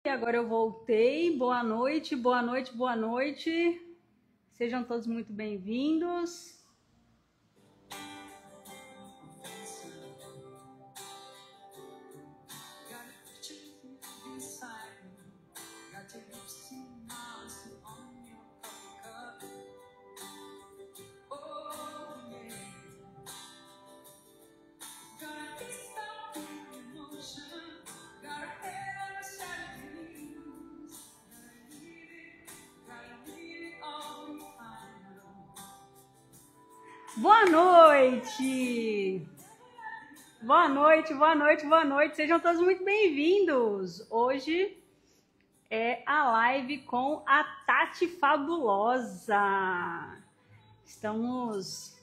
E agora eu voltei. Boa noite, boa noite, boa noite. Sejam todos muito bem-vindos. Boa noite! Boa noite, boa noite, boa noite. Sejam todos muito bem-vindos. Hoje é a live com a Tati Fabulosa. Estamos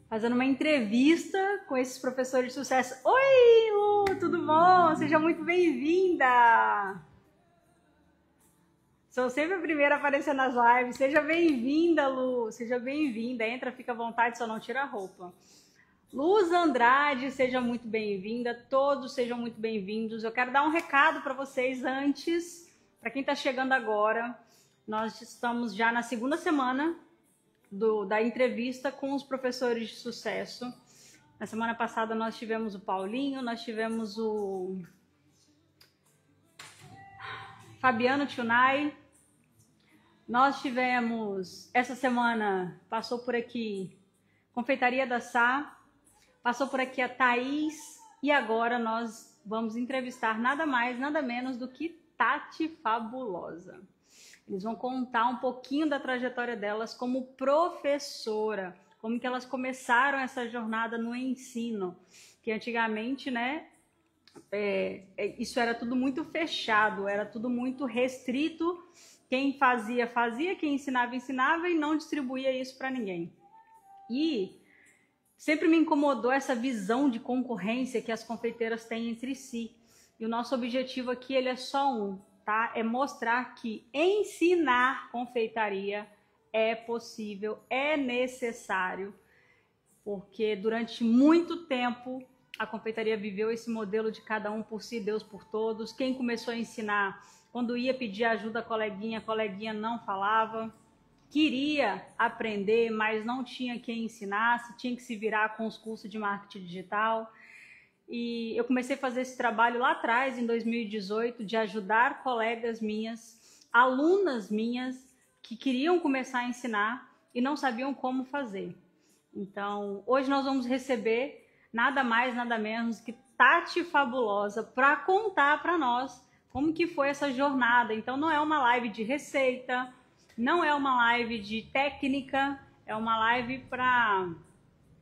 fazendo uma entrevista com esses professores de sucesso. Oi, Lu, tudo bom? Seja muito bem-vinda. Sou sempre a primeira a aparecer nas lives. Seja bem-vinda, Lu. Seja bem-vinda. Entra, fica à vontade, só não tira a roupa. Luz Andrade, seja muito bem-vinda. Todos sejam muito bem-vindos. Eu quero dar um recado para vocês antes, para quem está chegando agora. Nós estamos já na segunda semana da entrevista com os professores de sucesso. Na semana passada nós tivemos o Paulinho, nós tivemos o Fabiano Tunai. Nós tivemos, essa semana, passou por aqui Confeitaria da Sá, passou por aqui a Thaís, e agora nós vamos entrevistar nada mais, nada menos do que Tati Fabulosa. Eles vão contar um pouquinho da trajetória delas como professora, como que elas começaram essa jornada no ensino, que antigamente, né, isso era tudo muito fechado, era tudo muito restrito. Quem fazia, fazia, quem ensinava, ensinava e não distribuía isso para ninguém. E sempre me incomodou essa visão de concorrência que as confeiteiras têm entre si. E o nosso objetivo aqui ele é só um, tá? É mostrar que ensinar confeitaria é possível, é necessário, porque durante muito tempo a confeitaria viveu esse modelo de cada um por si, Deus por todos. Quem começou a ensinar, quando ia pedir ajuda à coleguinha, a coleguinha não falava. Queria aprender, mas não tinha quem ensinasse, tinha que se virar com os cursos de marketing digital. E eu comecei a fazer esse trabalho lá atrás, em 2018, de ajudar colegas minhas, alunas minhas, que queriam começar a ensinar e não sabiam como fazer. Então, hoje nós vamos receber nada mais, nada menos que Tati Fabulosa para contar para nós como que foi essa jornada. Então, não é uma live de receita, não é uma live de técnica, é uma live para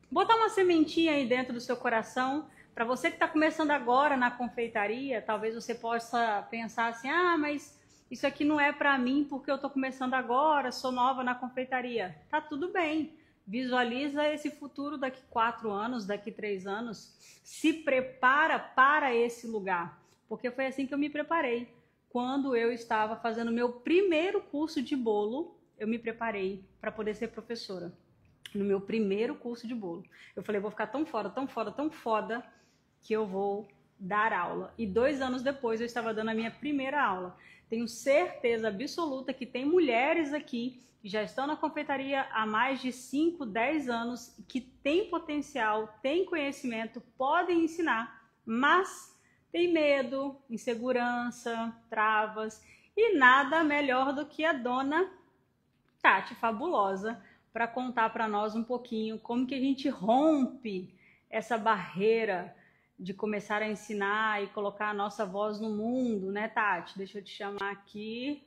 botar uma sementinha aí dentro do seu coração. Para você que está começando agora na confeitaria, talvez você possa pensar assim, mas isso aqui não é para mim porque eu estou começando agora, sou nova na confeitaria. Tá tudo bem. Visualiza esse futuro daqui 4 anos, daqui 3 anos. Se prepara para esse lugar. Porque foi assim que eu me preparei. Quando eu estava fazendo meu primeiro curso de bolo, eu me preparei para poder ser professora. No meu primeiro curso de bolo. Eu falei, vou ficar tão foda, tão foda, tão foda, que eu vou dar aula. E 2 anos depois eu estava dando a minha primeira aula. Tenho certeza absoluta que tem mulheres aqui que já estão na confeitaria há mais de 5, 10 anos, que têm potencial, têm conhecimento, podem ensinar, mas tem medo, insegurança, travas, e nada melhor do que a dona Tati Fabulosa para contar para nós um pouquinho como que a gente rompe essa barreira de começar a ensinar e colocar a nossa voz no mundo, né, Tati? Deixa eu te chamar aqui.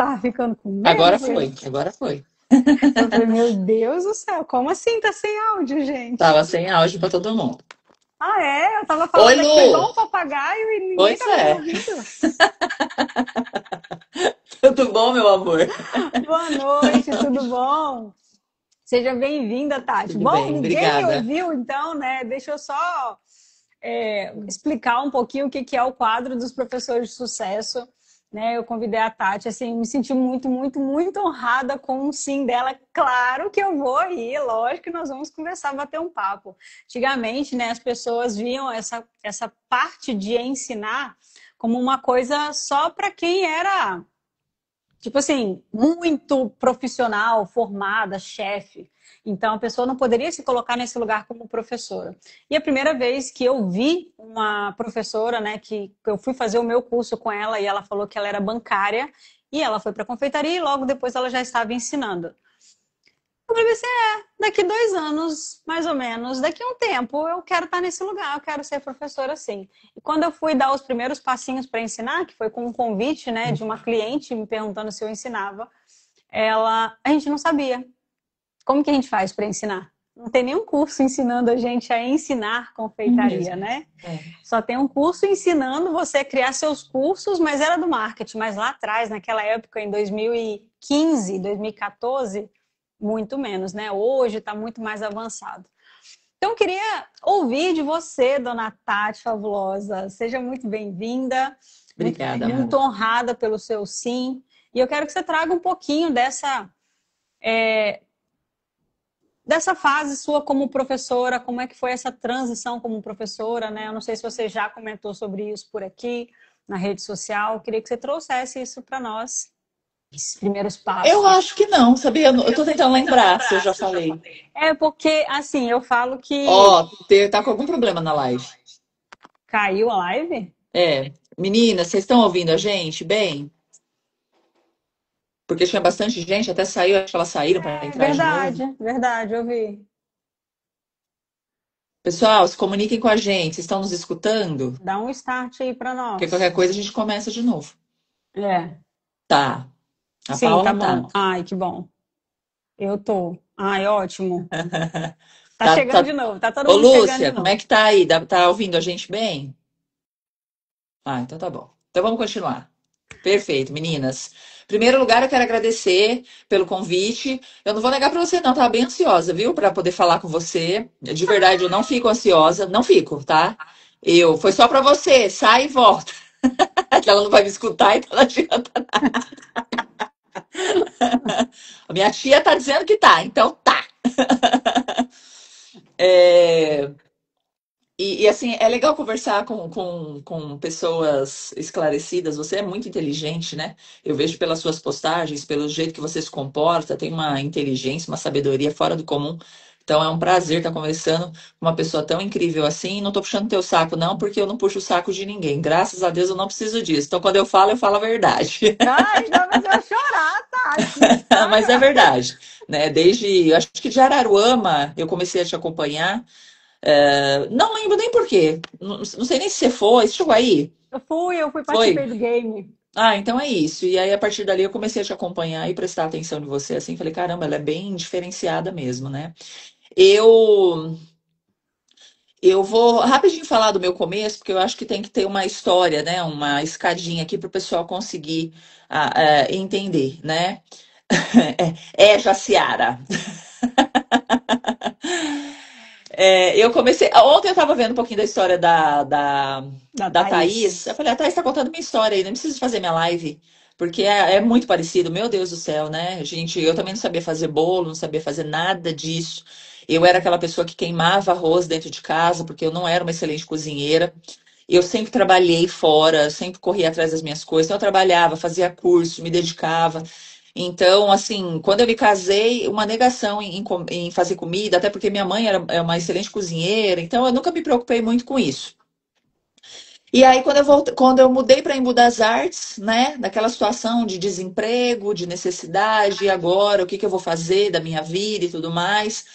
tava ficando com medo. Agora foi, agora foi. Eu falei, meu Deus do céu, como assim tá sem áudio, gente? Tava sem áudio pra todo mundo. Ah, é? Eu tava Oi, falando aqui igual Lu! um papagaio e ninguém Pois tava me é. ouvindo. Tudo bom, meu amor? Boa noite, tudo bom? Seja bem-vinda, Tati. Tudo Bom, bem, ninguém me obrigada. ouviu, então, né? Deixa eu só explicar um pouquinho o que que é o quadro dos professores de sucesso. Né? Eu convidei a Tati, assim, me senti muito, muito, muito honrada com o sim dela. Claro que eu vou ir, lógico que nós vamos conversar, bater um papo. Antigamente, né, as pessoas viam essa parte de ensinar como uma coisa só para quem era tipo assim, muito profissional, formada, chefe. Então, a pessoa não poderia se colocar nesse lugar como professora. E a primeira vez que eu vi uma professora, né, que eu fui fazer o meu curso com ela e ela falou que ela era bancária e ela foi para a confeitaria e logo depois ela já estava ensinando. Eu falei assim, daqui 2 anos, mais ou menos, daqui a um tempo, eu quero estar nesse lugar, eu quero ser professora assim. E quando eu fui dar os primeiros passinhos para ensinar, que foi com um convite, né, de uma cliente me perguntando se eu ensinava, a gente não sabia. Como que a gente faz para ensinar? Não tem nenhum curso ensinando a gente a ensinar confeitaria, Mesmo. né? É. Só tem um curso ensinando você a criar seus cursos, mas era do marketing. Mas lá atrás, naquela época, em 2015, 2014, muito menos, né? Hoje está muito mais avançado. Então, eu queria ouvir de você, dona Tati Fabulosa. Seja muito bem-vinda, muito, Obrigada, muito amor. honrada pelo seu sim. E eu quero que você traga um pouquinho dessa fase sua como professora, como é que foi essa transição como professora, né? Eu não sei se você já comentou sobre isso por aqui, na rede social. Eu queria que você trouxesse isso para nós, esses primeiros Eu passos. acho que não, sabia? Eu tô tentando lembrar se eu já falei. É porque, assim, eu falo que Ó, tá com algum problema na live. caiu a live. É, meninas, vocês estão ouvindo a gente bem? Porque tinha bastante gente, até saiu, acho que elas saíram para É entrar de novo. verdade, verdade, eu vi. Pessoal, se comuniquem com a gente, vocês estão nos escutando? Dá um start aí para Porque nós. qualquer coisa a gente começa de novo. É, Tá, a sim, tá Paula tá. bom. Ai, que bom. Eu tô. Ai, ótimo. Tá Tá, chegando tá. de novo, tá todo Ô, mundo chegando de Lúcia, como é novo. que tá aí? Tá ouvindo a gente bem? Ah, então tá bom. Então vamos continuar. Perfeito, meninas. Em primeiro lugar, eu quero agradecer pelo convite. Eu não vou negar para você, não, tava bem ansiosa, viu, para poder falar com você. De verdade, eu não fico ansiosa, não fico, tá? Foi só para você, sai e volta. Que ela não vai me escutar, então não adianta. A minha tia tá dizendo que tá, então tá. É, assim, é legal conversar com pessoas esclarecidas. Você é muito inteligente, né? Eu vejo pelas suas postagens, pelo jeito que você se comporta, tem uma inteligência, uma sabedoria fora do comum. Então é um prazer estar conversando com uma pessoa tão incrível assim. Não tô puxando teu saco, não, porque eu não puxo o saco de ninguém. Graças a Deus eu não preciso disso. Então quando eu falo a verdade. Ai, já vai eu chorar, Tati. Mas é Ai, verdade, né? Desde, acho que de Araruama eu comecei a te acompanhar. Não lembro nem por quê. Não sei nem se você foi. Você chegou aí? eu fui, Foi? participei do game. Ah, então é isso. E aí, a partir dali, eu comecei a te acompanhar e prestar atenção em você, assim. Falei, caramba, ela é bem diferenciada mesmo, né? Eu, eu vou rapidinho falar do meu começo, porque eu acho que tem que ter uma história, né? Uma escadinha aqui para o pessoal conseguir entender, né? Jaciara. Eu comecei. Ontem eu estava vendo um pouquinho da história Da da Thaís. Thaís. Eu falei, a Thaís está contando minha história aí, não preciso fazer minha live. Porque é muito parecido, meu Deus do céu, né? Gente, eu também não sabia fazer bolo, não sabia fazer nada disso. Eu era aquela pessoa que queimava arroz dentro de casa, porque eu não era uma excelente cozinheira. Eu sempre trabalhei fora, sempre corria atrás das minhas coisas. Então, eu trabalhava, fazia curso, me dedicava. Então, assim, quando eu me casei, uma negação em fazer comida, até porque minha mãe era uma excelente cozinheira, então eu nunca me preocupei muito com isso. E aí, quando eu mudei para Embu das Artes, né, naquela situação de desemprego, de necessidade, e agora o que que eu vou fazer da minha vida e tudo mais,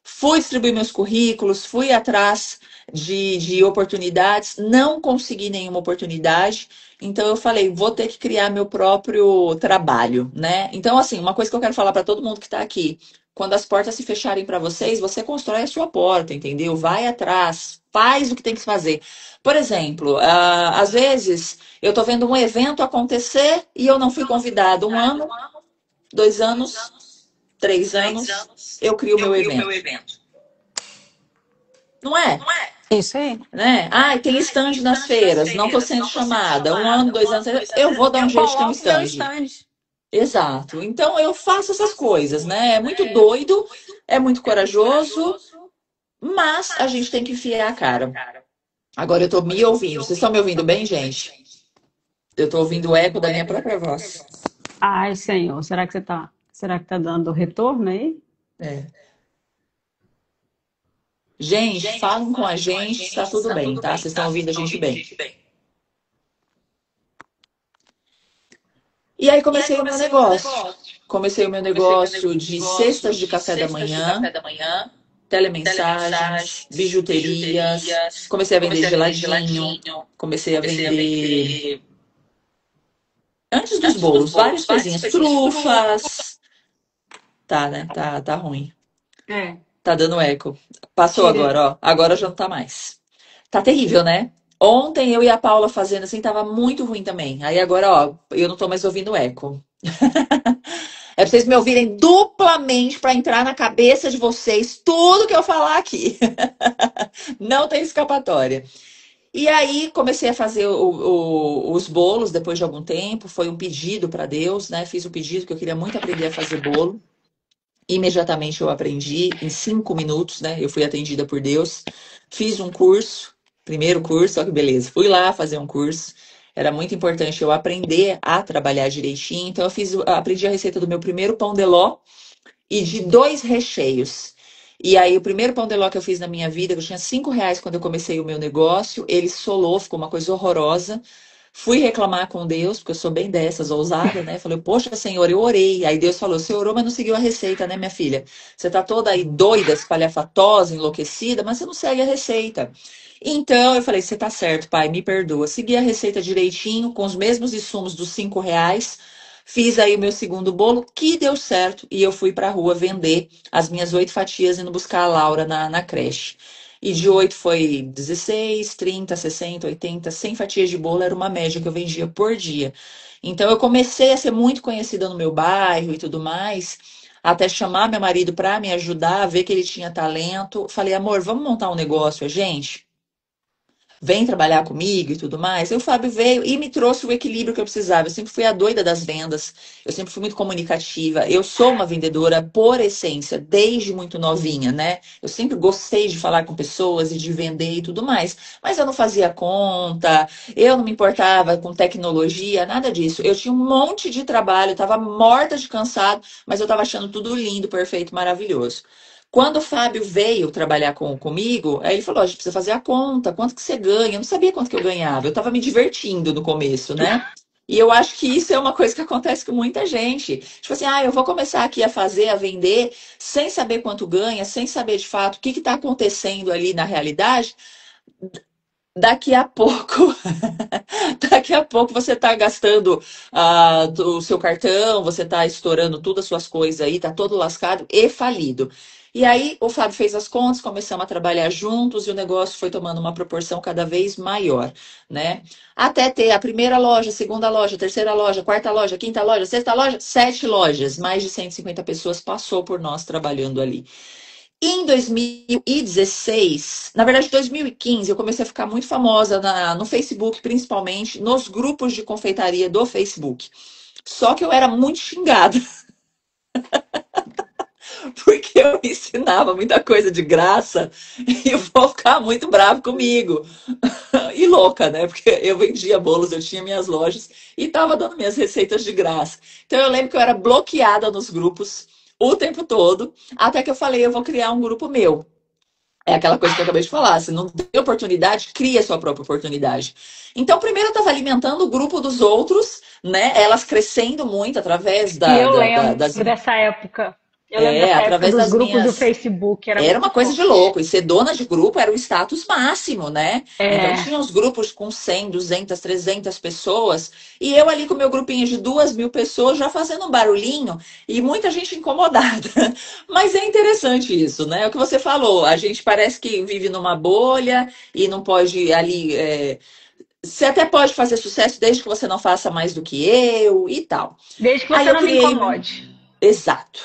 Fui distribuir meus currículos, fui atrás de oportunidades, não consegui nenhuma oportunidade. Então eu falei, vou ter que criar meu próprio trabalho, né? Então, assim, uma coisa que eu quero falar para todo mundo que está aqui, quando as portas se fecharem para vocês, você constrói a sua porta, entendeu? Vai atrás, faz o que tem que fazer. Por exemplo, às vezes eu estou vendo um evento acontecer e eu não fui convidado. 1 ano, 2 anos, 3 anos, eu crio o meu evento. Não é? Isso aí. Né? Ah, tem stand nas feiras, não estou sendo chamada. 1 ano, 2 anos, eu vou dar um Eu jeito de ter um coloco meu stand. stand. Exato. Então eu faço essas coisas, né? É muito doido, é muito corajoso, mas a gente tem que enfiar a cara. Agora eu tô me ouvindo. Vocês estão me ouvindo bem, gente? Eu tô ouvindo o eco da minha própria voz. Ai, Senhor, será que tá dando retorno aí? É. Gente, falam com a gente, está tudo bem, tá? Vocês estão ouvindo a gente bem. E aí comecei o meu negócio. Comecei o meu negócio de cestas de café da manhã, telemensagens, bijuterias. Comecei a vender geladinho. Comecei a vender, antes dos bolos, várias coisinhas. Trufas. Tá, né? Tá ruim. É. Tá dando eco. Passou Tira. agora, ó. Agora já não tá mais. Tá terrível, né? Ontem eu e a Paula fazendo assim, tava muito ruim também. Aí agora, ó, eu não tô mais ouvindo eco. É pra vocês me ouvirem duplamente pra entrar na cabeça de vocês tudo que eu falar aqui. Não tem escapatória. E aí comecei a fazer os bolos depois de algum tempo. Foi um pedido para Deus, né? Fiz o pedido que eu queria muito aprender a fazer bolo. Imediatamente eu aprendi em 5 minutos, né? Eu fui atendida por Deus. Fiz um curso, primeiro curso, olha que beleza. Fui lá fazer um curso. Era muito importante eu aprender a trabalhar direitinho. Então aprendi a receita do meu primeiro pão de ló e de 2 recheios. E aí, o primeiro pão de ló que eu fiz na minha vida, eu tinha R$ 5 quando eu comecei o meu negócio, ele solou, ficou uma coisa horrorosa. Fui reclamar com Deus, porque eu sou bem dessas, ousada, né? Falei, poxa, Senhor, eu orei. Aí Deus falou, você orou, mas não seguiu a receita, né, minha filha? Você tá toda aí doida, espalhafatosa, enlouquecida, mas você não segue a receita. Então, eu falei, você tá certo, pai, me perdoa. Segui a receita direitinho, com os mesmos insumos dos R$ 5. Fiz aí o meu segundo bolo, que deu certo, e eu fui pra rua vender as minhas 8 fatias, indo buscar a Laura na creche. E de 8 foi 16, 30, 60, 80, 100 fatias de bolo, era uma média que eu vendia por dia. Então eu comecei a ser muito conhecida no meu bairro e tudo mais, até chamar meu marido para me ajudar, ver que ele tinha talento. Falei, amor, vamos montar um negócio, a gente? Vem trabalhar comigo e tudo mais. E o Fábio veio e me trouxe o equilíbrio que eu precisava. Eu sempre fui a doida das vendas, eu sempre fui muito comunicativa. Eu sou uma vendedora por essência, desde muito novinha, né? Eu sempre gostei de falar com pessoas e de vender e tudo mais. Mas eu não fazia conta, eu não me importava com tecnologia, nada disso. Eu tinha um monte de trabalho, eu estava morta de cansado, mas eu estava achando tudo lindo, perfeito, maravilhoso. Quando o Fábio veio trabalhar comigo, aí ele falou, a gente precisa fazer a conta, quanto que você ganha? Eu não sabia quanto que eu ganhava, eu estava me divertindo no começo, né? E eu acho que isso é uma coisa que acontece com muita gente. Tipo assim, eu vou começar aqui a fazer, a vender, sem saber quanto ganha, sem saber de fato o que está acontecendo ali na realidade. Daqui a pouco, daqui a pouco você está gastando o seu cartão, você está estourando todas as suas coisas aí, tá todo lascado e falido. E aí o Fábio fez as contas, começamos a trabalhar juntos e o negócio foi tomando uma proporção cada vez maior, né? Até ter a primeira loja, segunda loja, terceira loja, quarta loja, quinta loja, sexta loja, 7 lojas, mais de 150 pessoas passou por nós trabalhando ali. Em 2016, na verdade, 2015, eu comecei a ficar muito famosa no Facebook, principalmente nos grupos de confeitaria do Facebook. Só que eu era muito xingada, porque eu ensinava muita coisa de graça e o povo ficava muito bravo comigo. E louca, né? Porque eu vendia bolos, eu tinha minhas lojas e estava dando minhas receitas de graça. Então eu lembro que eu era bloqueada nos grupos o tempo todo, até que eu falei, eu vou criar um grupo meu. É aquela coisa que eu acabei de falar, se não tem oportunidade, cria a sua própria oportunidade. Então, primeiro eu estava alimentando o grupo dos outros, né? Elas crescendo muito através E eu lembro das... dessa época. Eu lembro dessa época através dos das grupos do minhas. Facebook, era Era muito uma coisa de forte. louco. E ser dona de grupo era o status máximo, né? Então É, tinha os grupos com 100, 200, 300 pessoas. E eu ali com meu grupinho de 2.000 pessoas já fazendo um barulhinho e muita gente incomodada. Mas é interessante isso, né? É o que você falou. A gente parece que vive numa bolha e não pode ali. Você até pode fazer sucesso desde que você não faça mais do que eu e tal. desde que Aí você eu não me criei. incomode. Exato.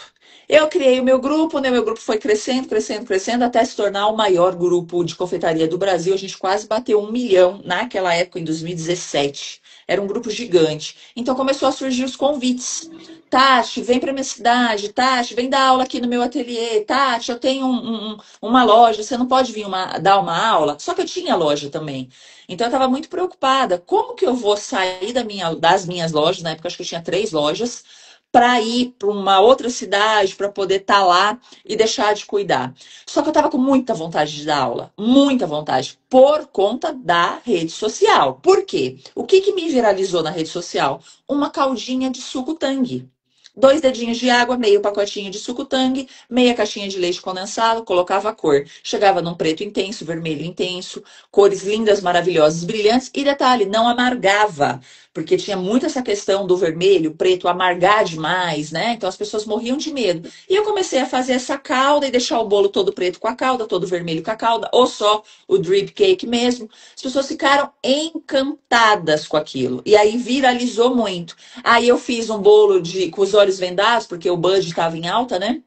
Eu criei o meu grupo, né? Meu grupo foi crescendo, crescendo, crescendo, até se tornar o maior grupo de confeitaria do Brasil. A gente quase bateu 1 milhão naquela época, em 2017. Era um grupo gigante. Então começou a surgir os convites. Tati, vem para minha cidade. Tati, vem dar aula aqui no meu ateliê. Tati, eu tenho uma loja. Você não pode vir dar uma aula? Só que eu tinha loja também. Então eu estava muito preocupada. Como que eu vou sair das minhas lojas? Na época acho que eu tinha 3 lojas para ir para uma outra cidade, para poder estar lá e deixar de cuidar. Só que eu estava com muita vontade de dar aula, muita vontade, por conta da rede social. Por quê? O que, que me viralizou na rede social? Uma caldinha de suco Tang. 2 dedinhos de água, meio pacotinho de suco Tang, meia caixinha de leite condensado, colocava a cor. Chegava num preto intenso, vermelho intenso, cores lindas, maravilhosas, brilhantes. E detalhe, não amargava porque tinha muito essa questão do vermelho, preto, amargar demais, né? Então as pessoas morriam de medo. E eu comecei a fazer essa calda e deixar o bolo todo preto com a calda, todo vermelho com a calda, ou só o drip cake mesmo. As pessoas ficaram encantadas com aquilo. E aí viralizou muito. Aí eu fiz um bolo com os olhos vendados, porque o bud estava em alta, né?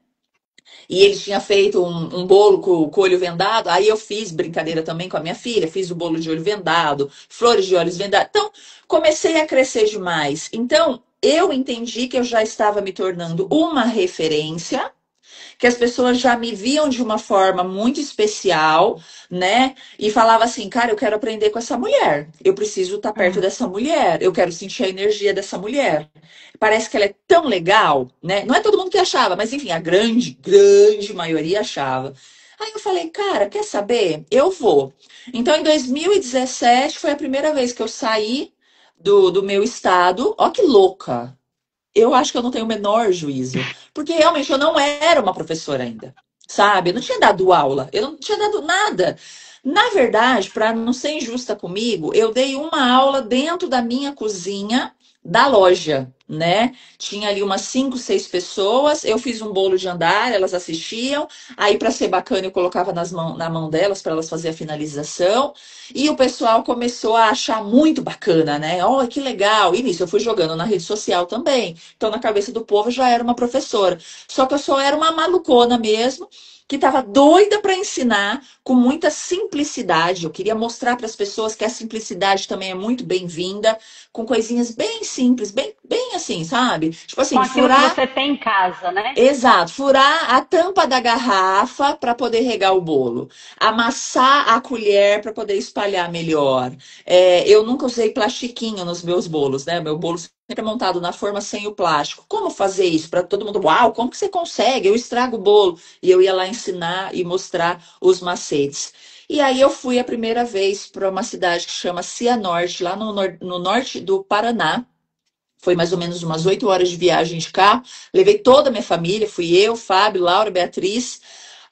E ele tinha feito um bolo com o olho vendado. Aí eu fiz brincadeira também com a minha filha, fiz o bolo de olho vendado, flores de olhos vendados. Então, comecei a crescer demais. Então, eu entendi que eu já estava me tornando uma referência, que as pessoas já me viam de uma forma muito especial, né? E falava assim, cara, eu quero aprender com essa mulher. Eu preciso estar perto É. dessa mulher. Eu quero sentir a energia dessa mulher. Parece que ela é tão legal, né? Não é todo mundo que achava, mas enfim, a grande, grande maioria achava. Aí eu falei, cara, quer saber? Eu vou. Então, em 2017 foi a primeira vez que eu saí do meu estado. Ó, que louca! Eu acho que eu não tenho o menor juízo, porque realmente eu não era uma professora ainda, sabe? Eu não tinha dado aula, eu não tinha dado nada. Na verdade, para não ser injusta comigo, eu dei uma aula dentro da minha cozinha da loja, né? Tinha ali umas 5, 6 pessoas, eu fiz um bolo de andar, elas assistiam, aí para ser bacana eu colocava na mão delas para elas fazerem a finalização. E o pessoal começou a achar muito bacana, né? Oh, que legal. E nisso eu fui jogando na rede social também. Então, na cabeça do povo, eu já era uma professora. Só que eu só era uma malucona mesmo, que estava doida para ensinar com muita simplicidade. Eu queria mostrar para as pessoas que a simplicidade também é muito bem-vinda, com coisinhas bem simples, bem, bem assim, sabe? Tipo Com assim, aquilo que furar. você tem em casa, né? Exato, furar a tampa da garrafa para poder regar o bolo, amassar a colher para poder espalhar melhor. Eu nunca usei plastiquinho nos meus bolos, né? Meu bolo sempre é montado na forma sem o plástico. Como fazer isso para todo mundo? Uau, como que você consegue? Eu estrago o bolo. E eu ia lá ensinar e mostrar os macetes. E aí eu fui a primeira vez para uma cidade que chama Cianorte, lá no norte do Paraná. Foi mais ou menos umas 8 horas de viagem de carro. Levei toda a minha família, fui eu, Fábio, Laura, Beatriz.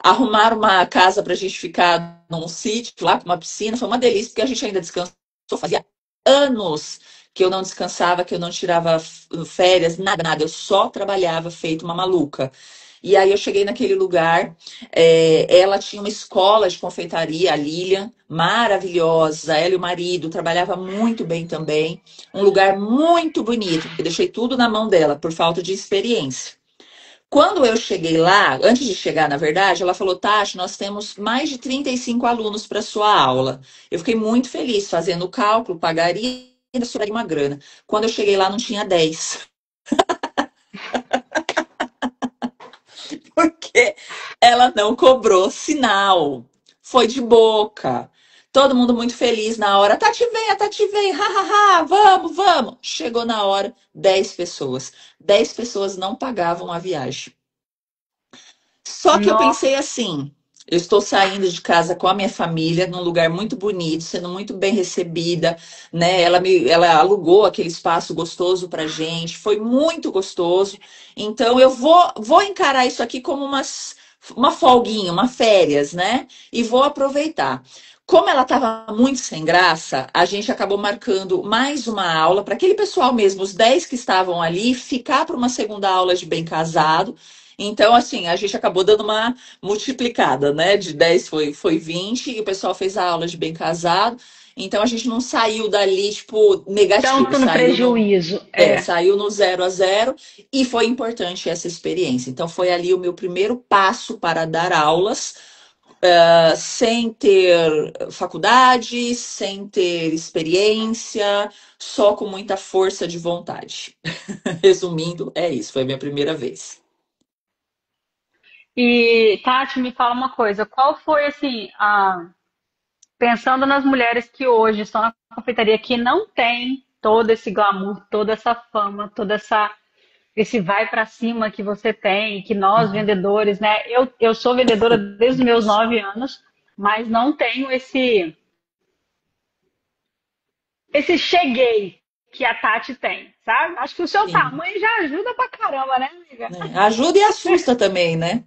Arrumaram uma casa para a gente ficar num sítio lá com uma piscina. Foi uma delícia, porque a gente ainda descansou. Fazia anos que eu não descansava, que eu não tirava férias, nada, nada. Eu só trabalhava feito uma maluca. E aí eu cheguei naquele lugar, ela tinha uma escola de confeitaria, a Lilian, maravilhosa. Ela e o marido trabalhava muito bem também. Um lugar muito bonito, porque deixei tudo na mão dela por falta de experiência. Quando eu cheguei lá, antes de chegar, na verdade, ela falou: Tati, nós temos mais de 35 alunos para sua aula. Eu fiquei muito feliz fazendo o cálculo, pagaria e ainda sobraria uma grana. Quando eu cheguei lá, não tinha 10. Porque ela não cobrou sinal. Foi de boca. Todo mundo muito feliz na hora. A Tati vem, ha, vamos, vamos. Chegou na hora, 10 pessoas. 10 pessoas não pagavam a viagem. Só que eu Nossa, pensei assim, Eu estou saindo de casa com a minha família, num lugar muito bonito, sendo muito bem recebida, né? Ela alugou aquele espaço gostoso pra gente, foi muito gostoso. Então eu vou encarar isso aqui como uma folguinha, uma férias, né? E vou aproveitar. Como ela estava muito sem graça, a gente acabou marcando mais uma aula para aquele pessoal mesmo, os 10 que estavam ali, ficar para uma segunda aula de bem casado. Então, assim, a gente acabou dando uma multiplicada, né? De 10 foi 20 e o pessoal fez a aula de bem casado. Então, a gente não saiu dali, tipo, negativo, Tanto no prejuízo. saiu no 0 a 0 e foi importante essa experiência. Então, foi ali o meu primeiro passo para dar aulas sem ter faculdade, sem ter experiência, só com muita força de vontade. Resumindo, é isso, foi a minha primeira vez. E, Tati, me fala uma coisa, qual foi, assim, pensando nas mulheres que hoje estão na confeitaria, que não tem todo esse glamour, toda essa fama, esse vai para cima que você tem, que nós Uhum. vendedores, né? Eu sou vendedora desde os meus 9 anos, mas não tenho esse cheguei que a Tati tem, sabe? Acho que o seu Sim. tamanho já ajuda pra caramba, né, amiga? Né? Ajuda e assusta também, né?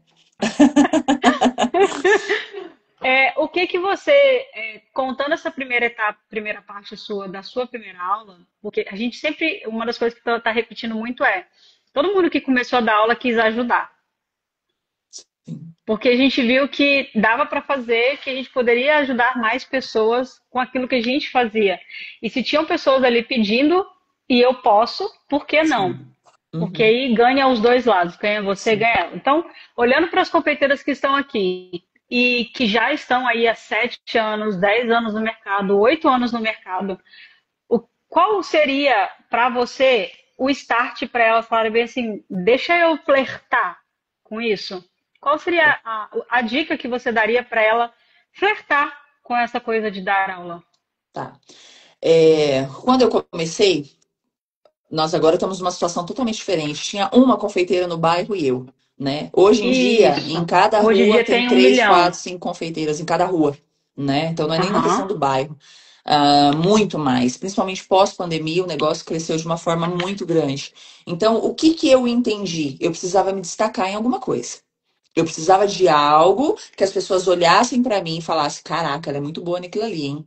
O que que você, contando essa primeira etapa, primeira parte sua, da sua primeira aula, porque a gente sempre, uma das coisas que tá repetindo muito todo mundo que começou a dar aula quis ajudar. Sim. Porque a gente viu que dava para fazer, que a gente poderia ajudar mais pessoas com aquilo que a gente fazia. E se tinham pessoas ali pedindo, e eu posso, por que não? Sim. Porque Uhum. aí ganha os dois lados, ganha você, Sim. ganha ela. Então, olhando para as confeiteiras que estão aqui e que já estão aí há 7 anos, 10 anos no mercado, 8 anos no mercado, qual seria para você o start para elas falarem bem assim, deixa eu flertar com isso? Qual seria a dica que você daria para ela flertar com essa coisa de dar aula? Tá. Quando eu comecei, nós agora estamos numa situação totalmente diferente. Tinha uma confeiteira no bairro e eu, né? Hoje em dia, em Isso. cada Hoje em rua dia tem tem um 3, milhão. 4, 5 confeiteiras em cada rua, né? Então não é nem na questão Aham. do bairro. Muito mais, principalmente pós-pandemia, o negócio cresceu de uma forma muito grande. Então, o que que eu entendi? Eu precisava me destacar em alguma coisa. Eu precisava de algo que as pessoas olhassem para mim e falassem: caraca, ela é muito boa naquilo ali, hein?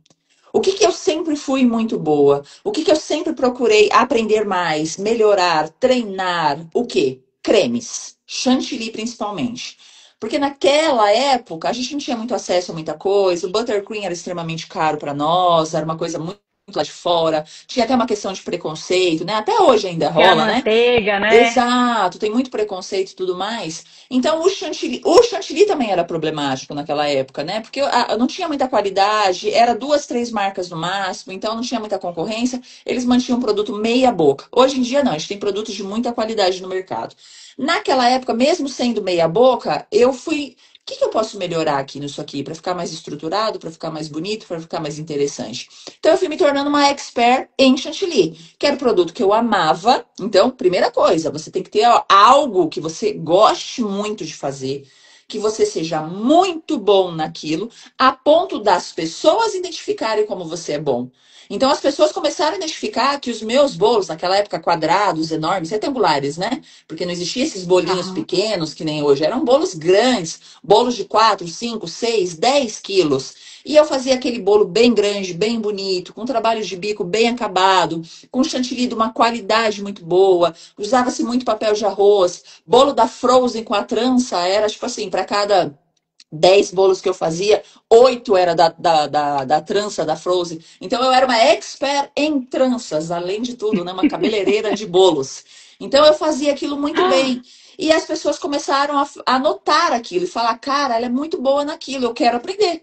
O que que eu sempre fui muito boa? O que que eu sempre procurei aprender mais, melhorar, treinar? O quê? Cremes. Chantilly principalmente. Porque naquela época a gente não tinha muito acesso a muita coisa, o buttercream era extremamente caro para nós, era uma coisa muito lá de fora, tinha até uma questão de preconceito, né? Até hoje ainda Que é a rola, né? manteiga, né? Exato, tem muito preconceito e tudo mais. Então, o chantilly também era problemático naquela época, né? Porque não tinha muita qualidade, era 2, 3 marcas no máximo, então não tinha muita concorrência. Eles mantinham um produto meia boca. Hoje em dia, não, a gente tem produtos de muita qualidade no mercado. Naquela época, mesmo sendo meia boca, eu fui. O que que eu posso melhorar aqui nisso aqui para ficar mais estruturado, para ficar mais bonito, para ficar mais interessante? Então, eu fui me tornando uma expert em chantilly, que era o produto que eu amava. Então, primeira coisa, você tem que ter algo que você goste muito de fazer, que você seja muito bom naquilo, a ponto das pessoas identificarem como você é bom. Então, as pessoas começaram a identificar que os meus bolos, naquela época, quadrados, enormes, retangulares, né? Porque não existia esses bolinhos Aham. pequenos que nem hoje. Eram bolos grandes, bolos de 4, 5, 6, 10 quilos. E eu fazia aquele bolo bem grande, bem bonito, com trabalho de bico bem acabado, com chantilly de uma qualidade muito boa. Usava-se muito papel de arroz. Bolo da Frozen com a trança era tipo assim, para cada 10 bolos que eu fazia, 8 era da trança da Frozen. Então eu era uma expert em tranças, além de tudo, né? Uma cabeleireira de bolos. Então eu fazia aquilo muito bem. E as pessoas começaram a notar aquilo e falar: cara, ela é muito boa naquilo, eu quero aprender.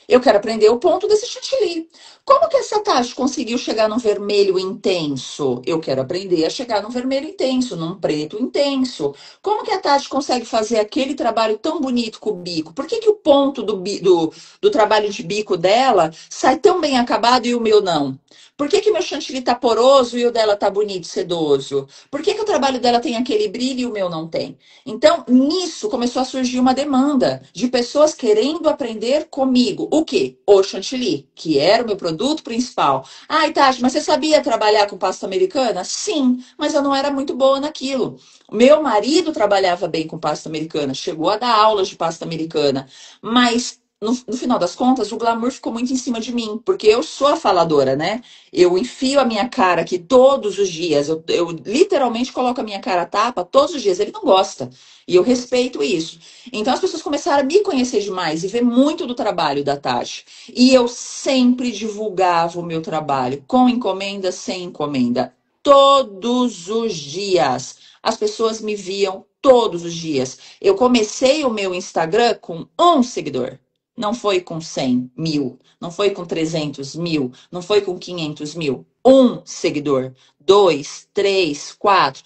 Eu quero aprender o ponto desse chantilly. Como que essa Tati conseguiu chegar num vermelho intenso? Eu quero aprender a chegar num vermelho intenso, num preto intenso. Como que a Tati consegue fazer aquele trabalho tão bonito com o bico? Por que que o ponto do trabalho de bico dela sai tão bem acabado e o meu não? Por que que meu chantilly tá poroso e o dela tá bonito, sedoso? Por que que o trabalho dela tem aquele brilho e o meu não tem? Então, nisso começou a surgir uma demanda de pessoas querendo aprender comigo. O quê? O chantilly, que era o meu produto principal. Ai, Tati, mas você sabia trabalhar com pasta americana? Sim, mas eu não era muito boa naquilo. Meu marido trabalhava bem com pasta americana, chegou a dar aulas de pasta americana, mas no final das contas, o glamour ficou muito em cima de mim, porque eu sou a faladora, né? Eu enfio a minha cara aqui todos os dias, eu literalmente coloco a minha cara a tapa todos os dias. Ele não gosta, e eu respeito isso. Então as pessoas começaram a me conhecer demais e ver muito do trabalho da Tati. E eu sempre divulgava o meu trabalho, com encomenda, sem encomenda, todos os dias. As pessoas me viam todos os dias. Eu comecei o meu Instagram com um seguidor. Não foi com 100 mil, não foi com 300 mil, não foi com 500 mil. Um seguidor, dois, três, quatro.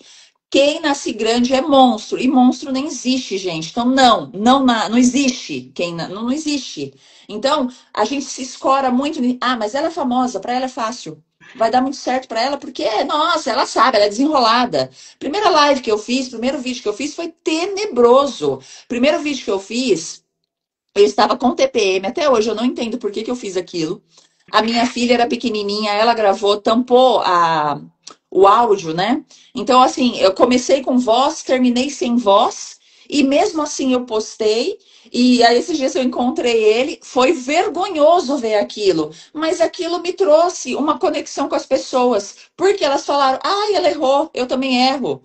Quem nasce grande é monstro. E monstro nem existe, gente. Então, não existe. Não existe. Então, a gente se escora muito. Ah, mas ela é famosa, para ela é fácil. Vai dar muito certo para ela, porque, nossa, ela sabe, ela é desenrolada. Primeira live que eu fiz, primeiro vídeo que eu fiz foi tenebroso. Primeiro vídeo que eu fiz, eu estava com TPM, até hoje eu não entendo por que que eu fiz aquilo. A minha filha era pequenininha, ela gravou, tampou o áudio, né? Então, assim, eu comecei com voz, terminei sem voz, e mesmo assim eu postei. E aí, esses dias eu encontrei ele, foi vergonhoso ver aquilo, mas aquilo me trouxe uma conexão com as pessoas, porque elas falaram: ai, ela errou, eu também erro.